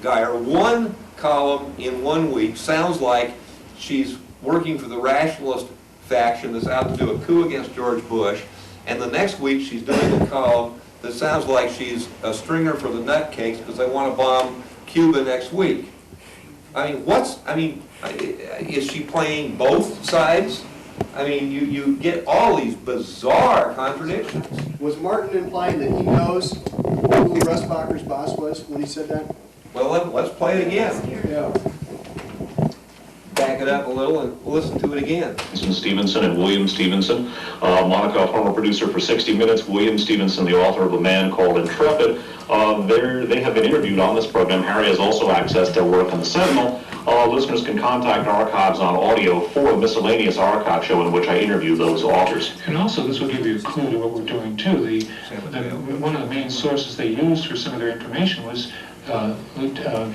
Geyer, one column in 1 week, sounds like she's working for the rationalist faction that's out to do a coup against George Bush, and the next week she's doing a column that sounds like she's a stringer for the nutcakes because they want to bomb Cuba next week? I mean, is she playing both sides? I mean, you get all these bizarre contradictions. Was Martin implying that he knows who Russbacher's boss was when he said that? Well, let's play it again. Yeah. Back it up a little and listen to it again. Stevenson and William Stevenson. Monica, a former producer for 60 Minutes. William Stevenson, the author of A Man Called Intrepid. They have been interviewed on this program. Harry has also accessed their work on the Sentinel. Listeners can contact archives on audio for a miscellaneous archive show in which I interview those authors. And also, this will give you a clue to what we're doing too. One of the main sources they used for some of their information was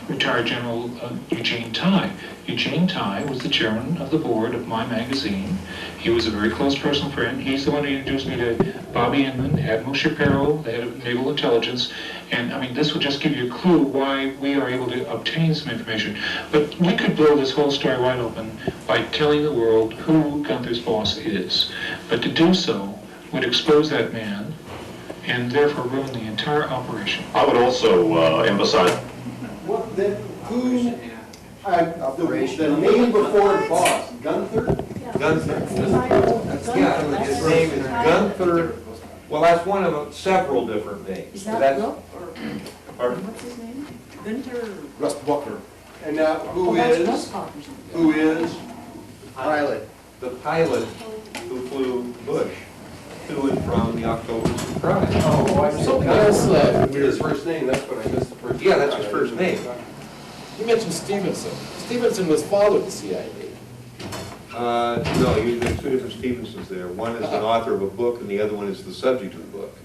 retired General Eugene Tye. Eugene Tye was the chairman of the board of my magazine. He was a very close personal friend. He's the one who introduced me to Bobby Inman, Admiral Shapiro, the head of Naval Intelligence. And I mean, this will just give you a clue why we are able to obtain some information. But we could blow this whole story wide open by telling the world who Gunther's boss is. But to do so would expose that man and therefore ruin the entire operation. I would also emphasize. What, then, who, the name before boss, Gunther? Gunther. Yeah, his name is Gunther. Well, that's one of several different names. Is that Will? Pardon? What's his name? Gunther. Russbacher. And now, who is pilot? The pilot who flew Bush to and from the October surprise. Oh, I see. Something else, His first name, that's what I missed the first. Yeah, that's his first name. You mentioned Stevenson. Stevenson was father of the CIA. No, there's two different Stevensons there. One is an author of a book, and the other one is the subject of the book.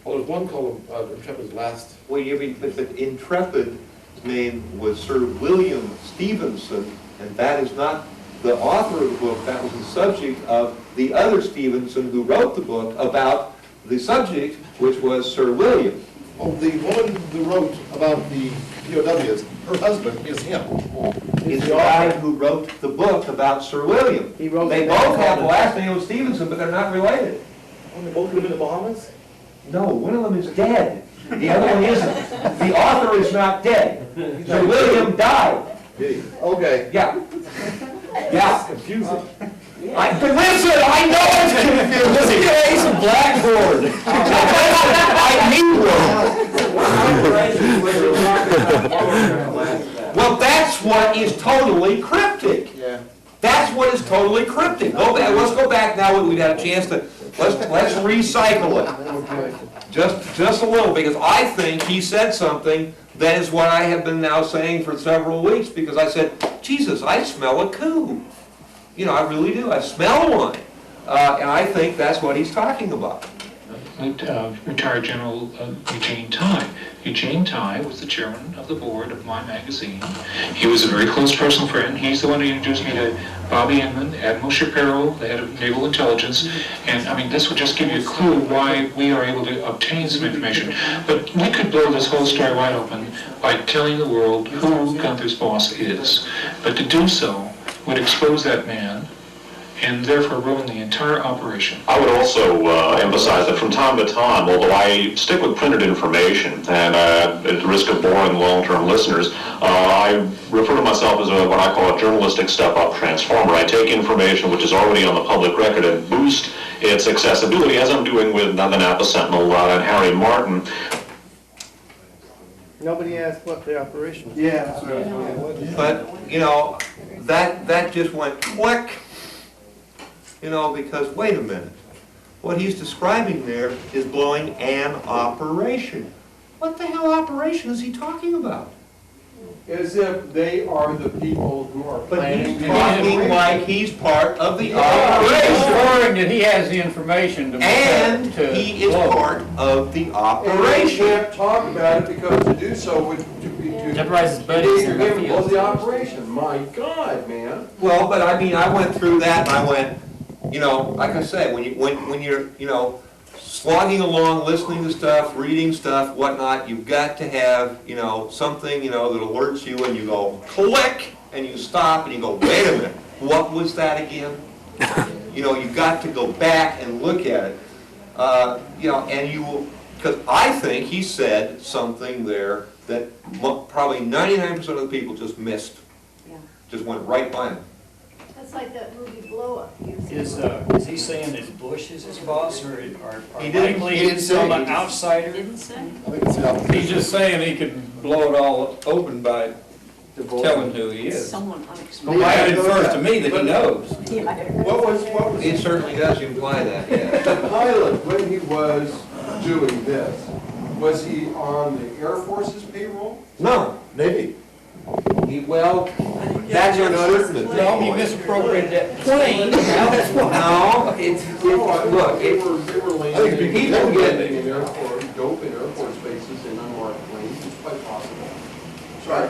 Well, there's one called Intrepid's last. Well, you mean, but Intrepid's name was Sir William Stevenson, and that is not the author of the book. That was the subject of the other Stevenson who wrote the book about the subject, which was Sir William. Oh, the woman who wrote about the POWs, her husband is him. It's the guy who wrote the book about Sir William. He wrote They both have the last name of Stevenson, but they're not related. Oh, they both live in the Bahamas? No, one of them is dead. The other one isn't. The author is not dead. Sir William died. Okay. Yeah. Yeah. Confusing. Listen, I know it's confusing. He's a blackboard. I need one. Well, that's what is totally cryptic. Yeah. That's what is totally cryptic. Let's go back now. We've had a chance to let's recycle it just a little, because I think he said something that is what I have been now saying for several weeks. Because I said, Jesus, I smell a coup. You know, I really do. I smell one. And I think that's what he's talking about. Retired General Eugene Tye. Eugene Tye was the chairman of the board of my magazine. He was a very close personal friend. He's the one who introduced me to Bobby Inman, Admiral Shapiro, the head of Naval Intelligence. And I mean, this would just give you a clue why we are able to obtain some information. But we could blow this whole story wide open by telling the world who Gunther's boss is. But to do so would expose that man and therefore ruin the entire operation. I would also emphasize that from time to time, although I stick with printed information, and at the risk of boring long-term listeners, I refer to myself as what I call a journalistic step-up transformer. I take information which is already on the public record and boost its accessibility, as I'm doing with the Napa Sentinel and Harry Martin. Nobody asked what the operation was. Yeah. But, you know, that just went click. You know, because, wait a minute, what he's describing there is blowing an operation. What the hell operation is he talking about? As if they are the people who are But planning. he's talking like he's part of the He's operation. worrying that he has the information to And he is part of the And we operation. can't talk about it because to do so would Jeopardize his buddies to in give the him field. the operation. My God, man. Well, but I mean, I went through that and I went, you know, like I say, when you're, you know, slogging along, listening to stuff, reading stuff, whatnot, you've got to have, you know, something, you know, that alerts you and you go click and you stop and you go, wait a minute, what was that again? You know, you've got to go back and look at it. You know, and you will, because I think he said something there that probably 99% of the people just missed. Just went right by him. That's like that movie Blow Up. Is he saying that Bush is his boss, or He didn't likely say. from an He just- outsider? Didn't say? I think it's the opposite. He's just saying he could blow it all open by telling who he is. Someone Well, unexpected. that infers to me that he knows. What was It certainly does imply that, yeah. the pilot, when he was doing this, was he on the Air Force's payroll? No. Navy. Well, that's uncertain. No, he misappropriated that plane. That's why. No, look, They were I think it'd be people get, in Air Force, dope in Air Force bases in unmarked planes, it's quite possible. Sorry,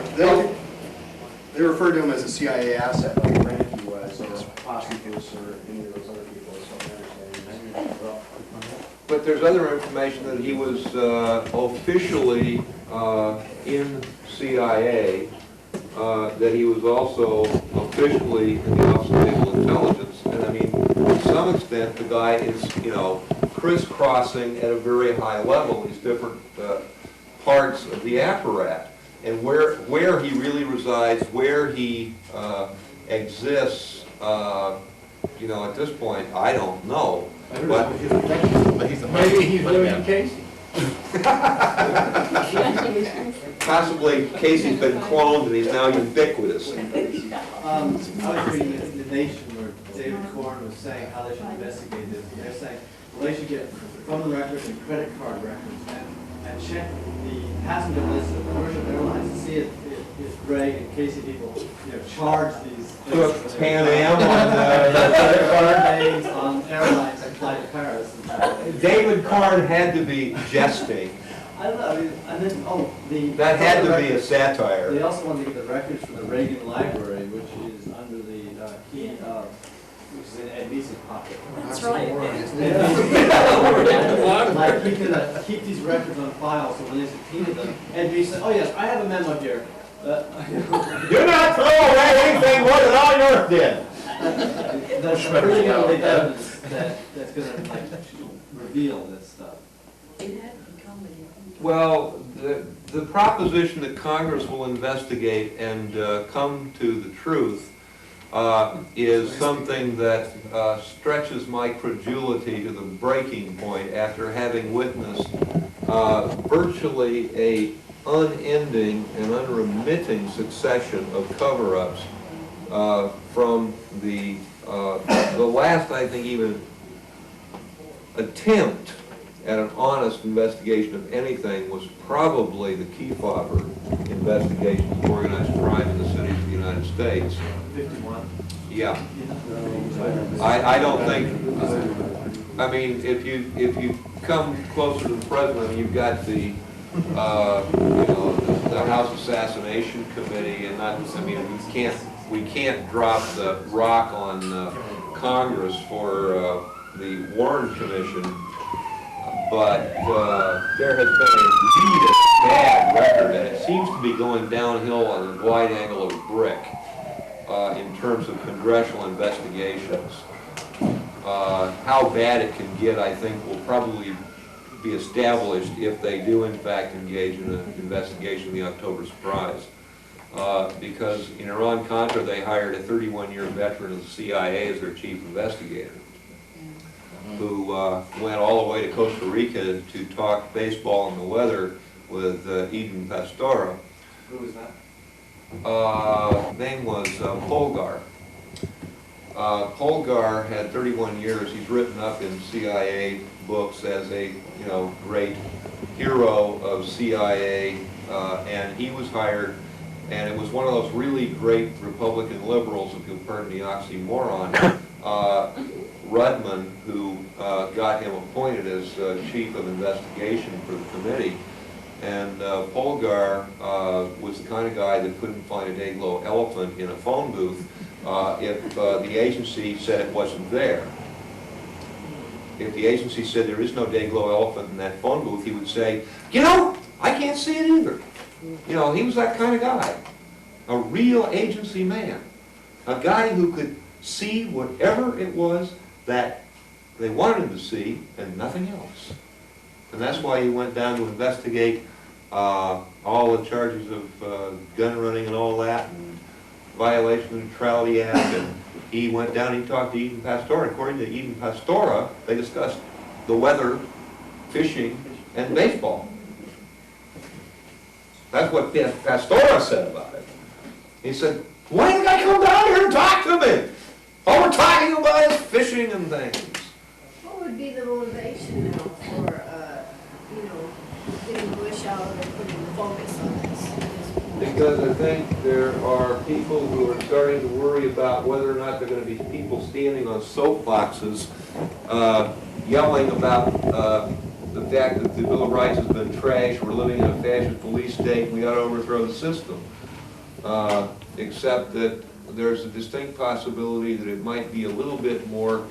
they refer to him as a CIA asset, like Randy was, or Posthumous, or any of those other people, so I understand. but there's other information that he was officially in CIA, that he was also officially in the Office of Naval Intelligence, and I mean, to some extent, the guy is, you know, crisscrossing at a very high level these different parts of the apparatus, and where he really resides, where he exists, you know, at this point, I don't know. But Maybe he's William Casey. possibly Casey's been cloned and he's now ubiquitous. I was reading the Nation where David Corn was saying how they should investigate this. They're saying, well, they should get phone records and credit card records and check the passenger list of commercial airlines to see if Greg and Casey people, you know, charge these. Took Pan Am on credit card names on airlines that fly to Paris. David Carn had to be jesting. I don't know, I mean, and then, That had to be a satire. They also wanted to get the records from the Reagan Library, which is under the key, which is in Ed Beese's pocket. That's right. Like, keep these records on file, so when they subpoena them, Ed Beese said, oh yes, I have a memo here. Do not throw away anything more than all yours did. That's really gonna be evidence that's gonna, like, reveal this stuff. Well, the proposition that Congress will investigate and come to the truth is something that stretches my credulity to the breaking point after having witnessed virtually a unending and unremitting succession of cover-ups from the last, I think, even attempt at an honest investigation of anything was probably the Kefauver investigation of organized crime in the cities of the United States. 51. Yeah. I don't think, I mean, if you come closer to the president, you've got the, you know, the House Assassination Committee, and not, I mean, we can't drop the rock on Congress for the Warren Commission, but there has been a really bad record, and it seems to be going downhill on a wide angle of a brick in terms of congressional investigations. How bad it can get, I think, will probably be established if they do in fact engage in an investigation of the October surprise. Because in Iran-Contra, they hired a 31-year veteran of the CIA as their chief investigator, who went all the way to Costa Rica to talk baseball and the weather with Eden Pastora. Who was that? Name was Polgar. Polgar had 31 years. He's written up in CIA books as a, you know, great hero of CIA, and he was hired, and it was one of those really great Republican liberals, if you'll pardon the oxymoron, Rudman, who got him appointed as chief of investigation for the committee. And Polgar was the kind of guy that couldn't find a day-glow elephant in a phone booth if the agency said it wasn't there. if the agency said there is no day-glow elephant in that phone booth, he would say, you know, I can't see it either. You know, he was that kind of guy. A real agency man. A guy who could see whatever it was that they wanted him to see and nothing else. And that's why he went down to investigate all the charges of gun running and all that, and violation of the Neutrality Act. And he went down and he talked to Eden Pastora. According to Eden Pastora, they discussed the weather, fishing, and baseball. That's what Pastora said about it. He said, why didn't I come down here and talk to me? All we're talking about is fishing and things. What would be the motivation now for, getting Bush out and putting the focus on this? Because I think there are people who are starting to worry about whether or not there are going to be people standing on soapboxes yelling about the fact that the Bill of Rights has been trashed, we're living in a fascist police state, and we ought to overthrow the system. Except that there's a distinct possibility that it might be a little bit more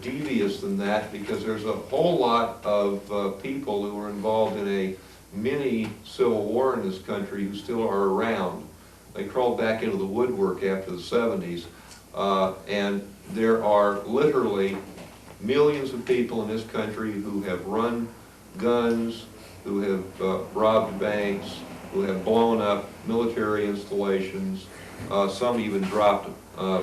devious than that, because there's a whole lot of people who were involved in a mini civil war in this country who still are around. They crawled back into the woodwork after the 70s, and there are literally millions of people in this country who have run guns, who have robbed banks, who have blown up military installations. Some even dropped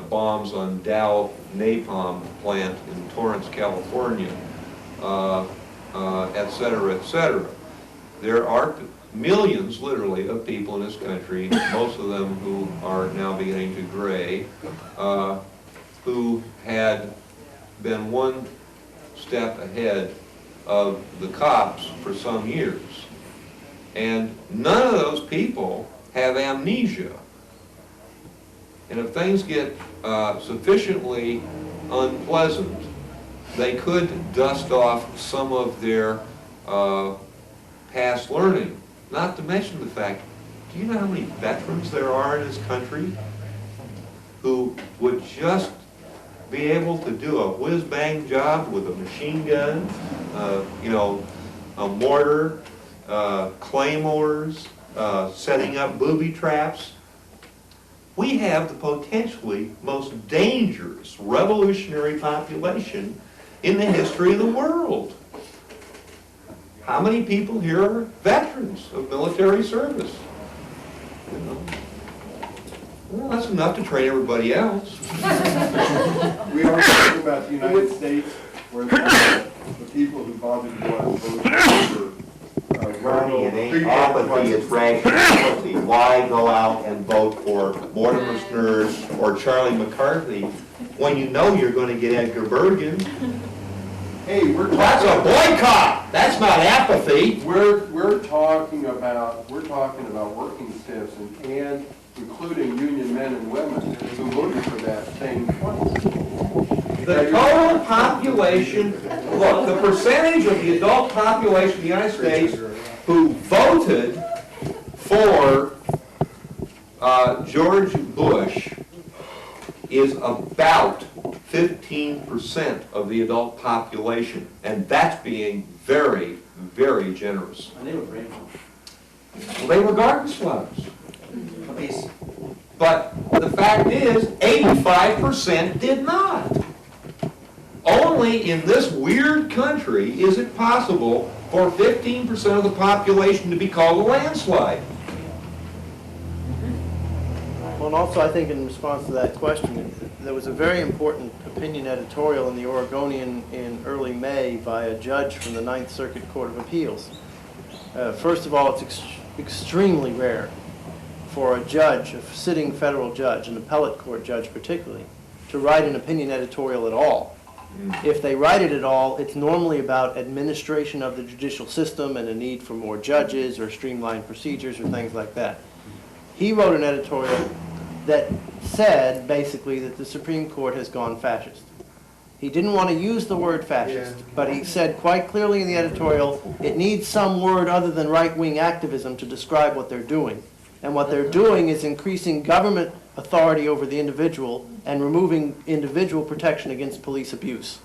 bombs on Dow napalm plant in Torrance, California, et cetera, et cetera. There are millions, literally, of people in this country, most of them who are now beginning to gray, who had been one step ahead of the cops for some years. And none of those people have amnesia. And if things get sufficiently unpleasant, they could dust off some of their past learning. Not to mention the fact, do you know how many veterans there are in this country who would just be able to do a whiz-bang job with a machine gun, a mortar, claymores, setting up booby traps? We have the potentially most dangerous revolutionary population in the history of the world. How many people here are veterans of military service? You know? Well, that's enough to train everybody else. We are talking about the United States, where the people who voted to go out and vote for Money and ain't apathy is rationality. Why go out and vote for Mortimer Snurz or Charlie McCarthy when you know you're going to get Edgar Bergen? Hey, that's a boycott. That's not apathy. We're talking about working citizens and including union men and women who voted for that thing twice. The total population, look, the percentage of the adult population of the United States who voted for George Bush is about 15% of the adult population, and that's being very, very generous. And they were grateful. Well, they were garden slugs. But the fact is, 85% did not. Only in this weird country is it possible for 15% of the population to be called a landslide. Well, and also I think in response to that question, there was a very important opinion editorial in the Oregonian in early May by a judge from the Ninth Circuit Court of Appeals. First of all, it's extremely rare for a judge, a sitting federal judge, an appellate court judge particularly, to write an opinion editorial at all. If they write it at all, it's normally about administration of the judicial system and a need for more judges or streamlined procedures or things like that. He wrote an editorial that said, basically, that the Supreme Court has gone fascist. He didn't want to use the word fascist, but he said quite clearly in the editorial, it needs some word other than right-wing activism to describe what they're doing. And what they're doing is increasing government authority over the individual and removing individual protection against police abuse.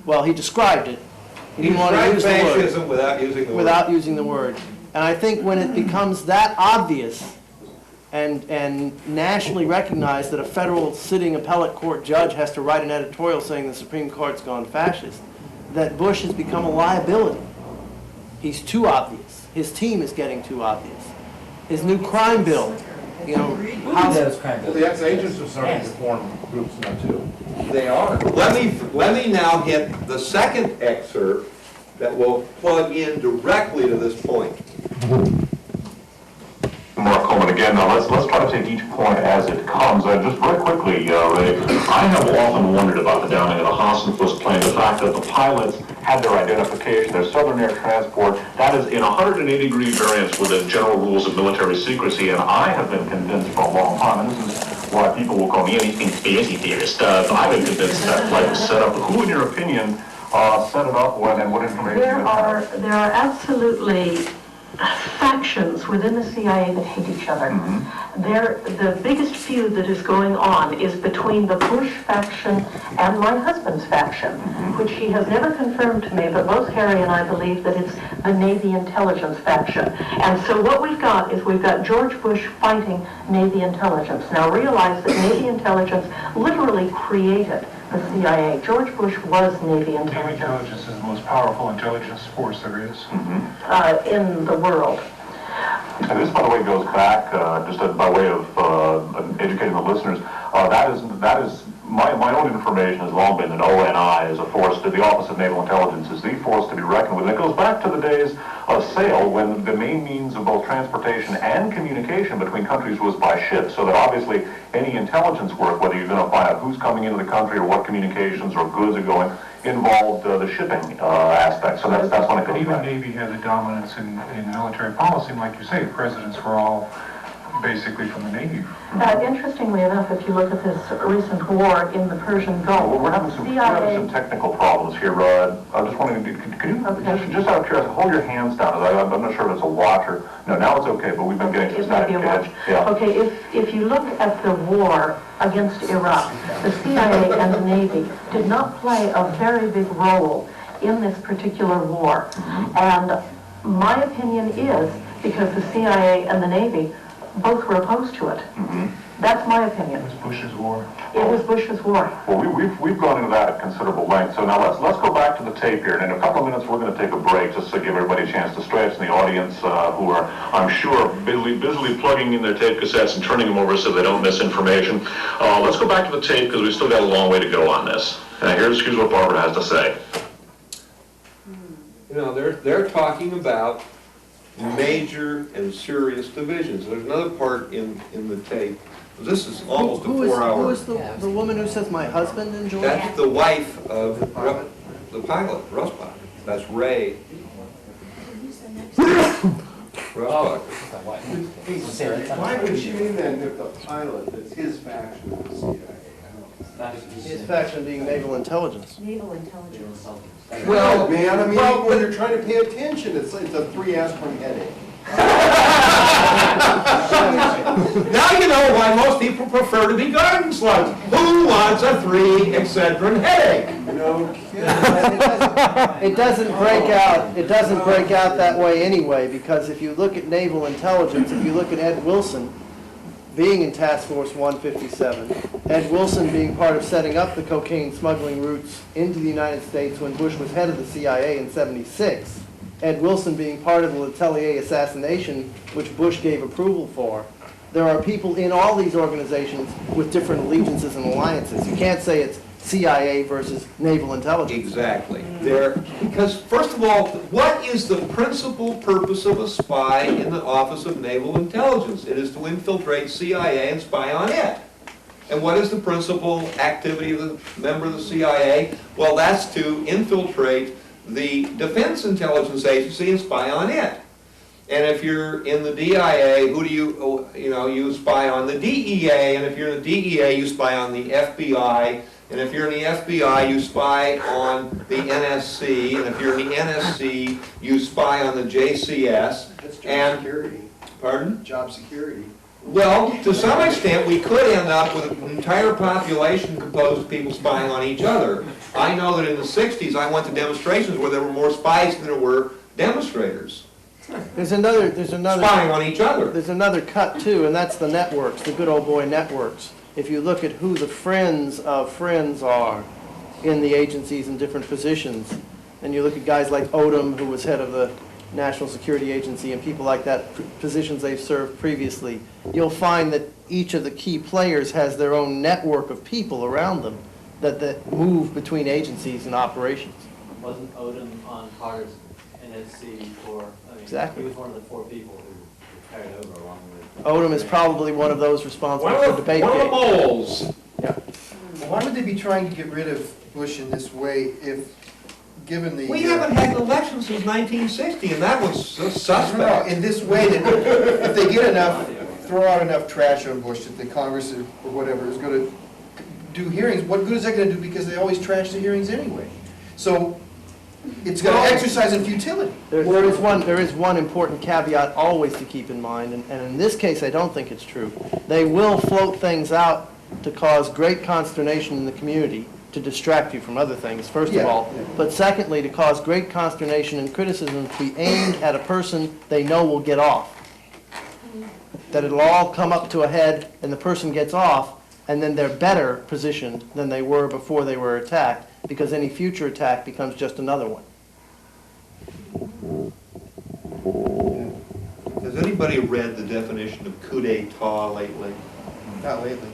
well, he described it. He didn't want to use the word. Fascism without using the word. Without using the word. And I think when it becomes that obvious and nationally recognized that a federal sitting appellate court judge has to write an editorial saying the Supreme Court's gone fascist, that Bush has become a liability. He's too obvious. His team is getting too obvious. His new crime bill, you know, Well, the ex-agents are starting to form groups now too. They are. Let me now hit the second excerpt that will plug in directly to this point. Mark Coleman again. Now let's try to take each point as it comes. Just very quickly, Ray, I have often wondered about the downing of the Hassenfuss plane, the fact that the pilots had their identification, their Southern Air Transport, that is in 180-degree variance with the general rules of military secrecy, and I have been convinced for a long time, and this is why people will call me any conspiracy theorist. I've been convinced that flight was set up. Who, in your opinion, set it up when and what information you have? There are absolutely factions within the CIA that hate each other. The biggest feud that is going on is between the Bush faction and my husband's faction, which he has never confirmed to me, but both Harry and I believe that it's the Navy intelligence faction. And so what we've got is we've got George Bush fighting Navy intelligence. Now realize that Navy intelligence literally created the CIA. George Bush was Navy intelligence. Navy intelligence is the most powerful intelligence force there is. In the world. And this, by the way, goes back, just by way of educating the listeners, that is my own information has long been that ONI is a force, the Office of Naval Intelligence is the force to be reckoned with. And it goes back to the days of sail when the main means of both transportation and communication between countries was by ship. So that obviously any intelligence work, whether you're going to find out who's coming into the country or what communications or goods are going, involved the shipping aspect. So that's when it goes Even back. Navy has a dominance in military policy, and like you say, presidents were all basically from the Navy. Interestingly enough, if you look at this recent war in the Persian Gulf, Well, we're having some technical problems here. I'm just wondering, can you just out of curiosity, hold your hands down? I'm not sure if it's a watch or no. Now it's okay, but we've been getting some static edge. Yeah. Okay, if you look at the war against Iraq, the CIA and the Navy did not play a very big role in this particular war. And my opinion is because the CIA and the Navy both were opposed to it. That's my opinion. It was Bush's war. It was Bush's war. Well, we've gone into that at considerable length. So now let's go back to the tape here, and in a couple of minutes we're going to take a break just to give everybody a chance to stretch, and the audience who are, I'm sure, busily plugging in their tape cassettes and turning them over so they don't miss information. Let's go back to the tape because we've still got a long way to go on this. Here's what Barbara has to say. You know, they're talking about major and serious divisions. There's another part in the tape. This is almost a 4-hour. Who is the woman who says my husband enjoys? That's the wife of the pilot, Rusbach. That's Ray. Rusbach. Why would she mean then if the pilot is his faction of the CIA? His faction being naval intelligence. Naval intelligence. Well, man, I mean, when you're trying to pay attention, it's a 3 aspirin headache. Now you know why most people prefer to be garden slugs. Who wants a 3 Excedrin headache? No kidding. It doesn't break out. It doesn't break out that way anyway, because if you look at naval intelligence, if you look at Ed Wilson being in Task Force 157, Ed Wilson being part of setting up the cocaine smuggling routes into the United States when Bush was head of the CIA in '76, Ed Wilson being part of the Letelier assassination, which Bush gave approval for. There are people in all these organizations with different allegiances and alliances. You can't say it's CIA versus naval intelligence. Exactly. Because, first of all, what is the principal purpose of a spy in the Office of Naval Intelligence? It is to infiltrate CIA and spy on it. And what is the principal activity of the member of the CIA? Well, that's to infiltrate the Defense Intelligence Agency and spy on it. And if you're in the DIA, who do you spy on the DEA, and if you're in the DEA, you spy on the FBI, and if you're in the FBI, you spy on the NSC, and if you're in the NSC, you spy on the JCS. That's job security. Pardon? Job security. Well, to some extent, we could end up with an entire population composed of people spying on each other. I know that in the 60s, I went to demonstrations where there were more spies than there were demonstrators. There's another spying on each other. There's another cut too, and that's the networks, the good old boy networks. If you look at who the friends of friends are in the agencies in different positions, and you look at guys like Odom, who was head of the National Security Agency, and people like that, positions they've served previously, you'll find that each of the key players has their own network of people around them that move between agencies and operations. Wasn't Odom on Carter's NSC for, I mean, Exactly. he was one of the 4 people who carried over along with. Odom is probably one of those responsible for debate. One of the moles. Yeah. Why would they be trying to get rid of Bush in this way if, given the... We haven't had an election since 1960, and that was suspect. No, in this way, that if they get enough, throw out enough trash on Bush that the Congress or whatever is going to do hearings, what good is that going to do, because they always trash the hearings anyway? So it's going to exercise in futility. There is one important caveat always to keep in mind, and in this case I don't think it's true. They will float things out to cause great consternation in the community, to distract you from other things, first of all, but secondly, to cause great consternation and criticism to be aimed at a person they know will get off. That it'll all come up to a head and the person gets off, and then they're better positioned than they were before they were attacked, because any future attack becomes just another one. Has anybody read the definition of coup d'etat lately? Not lately.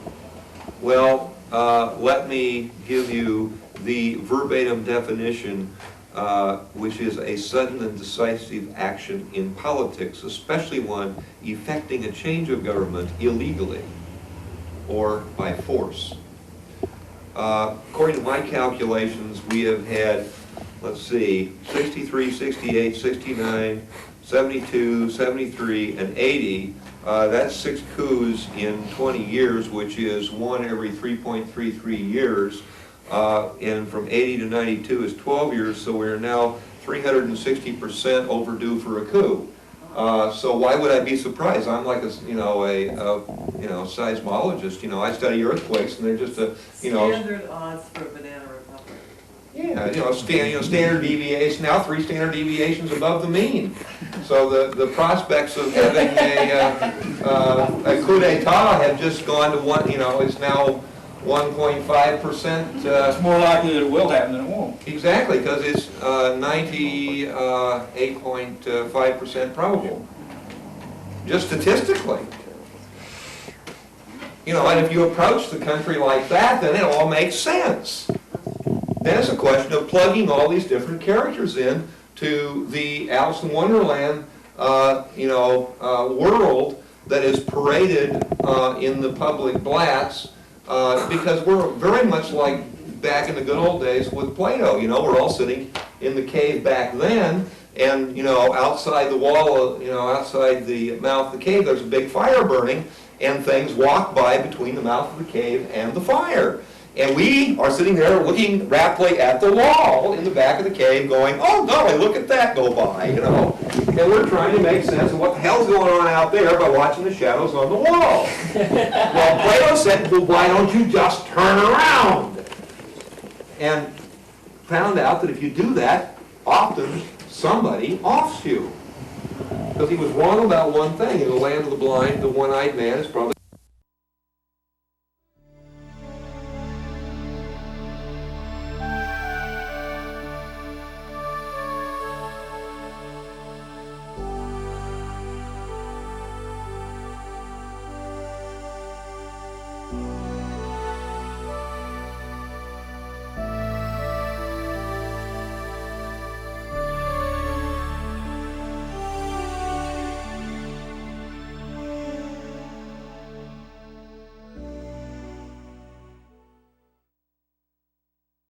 Well, let me give you the verbatim definition, which is a sudden and decisive action in politics, especially one effecting a change of government illegally or by force. According to my calculations, we have had, let's see, 63, 68, 69, 72, 73, and 80. That's 6 coups in 20 years, which is 1 every 3.33 years. And from 80 to 92 is 12 years, so we're now 360% overdue for a coup. So why would I be surprised? I'm like a seismologist. I study earthquakes, and they're just standard odds for banana republic. Yeah, standard deviation. Now 3 standard deviations above the mean. So the prospects of having a coup d'état have just gone to one. It's now 1.5%. It's more likely that it will happen than it won't. Exactly, because it's 98.5% probable, just statistically. And if you approach the country like that, then it all makes sense. Then it's a question of plugging all these different characters in to the Alice in Wonderland, world that is paraded in the public blats. Because we're very much like back in the good old days with Plato. We're all sitting in the cave back then, and outside the wall, outside the mouth of the cave, there's a big fire burning, and things walk by between the mouth of the cave and the fire. And we are sitting there looking raptly at the wall in the back of the cave going, oh golly, look at that go by, And we're trying to make sense of what the hell's going on out there by watching the shadows on the wall. Well, Plato said, well, why don't you just turn around? And found out that if you do that, often somebody offs you. Because he was wrong about one thing. In the land of the blind, the one-eyed man is probably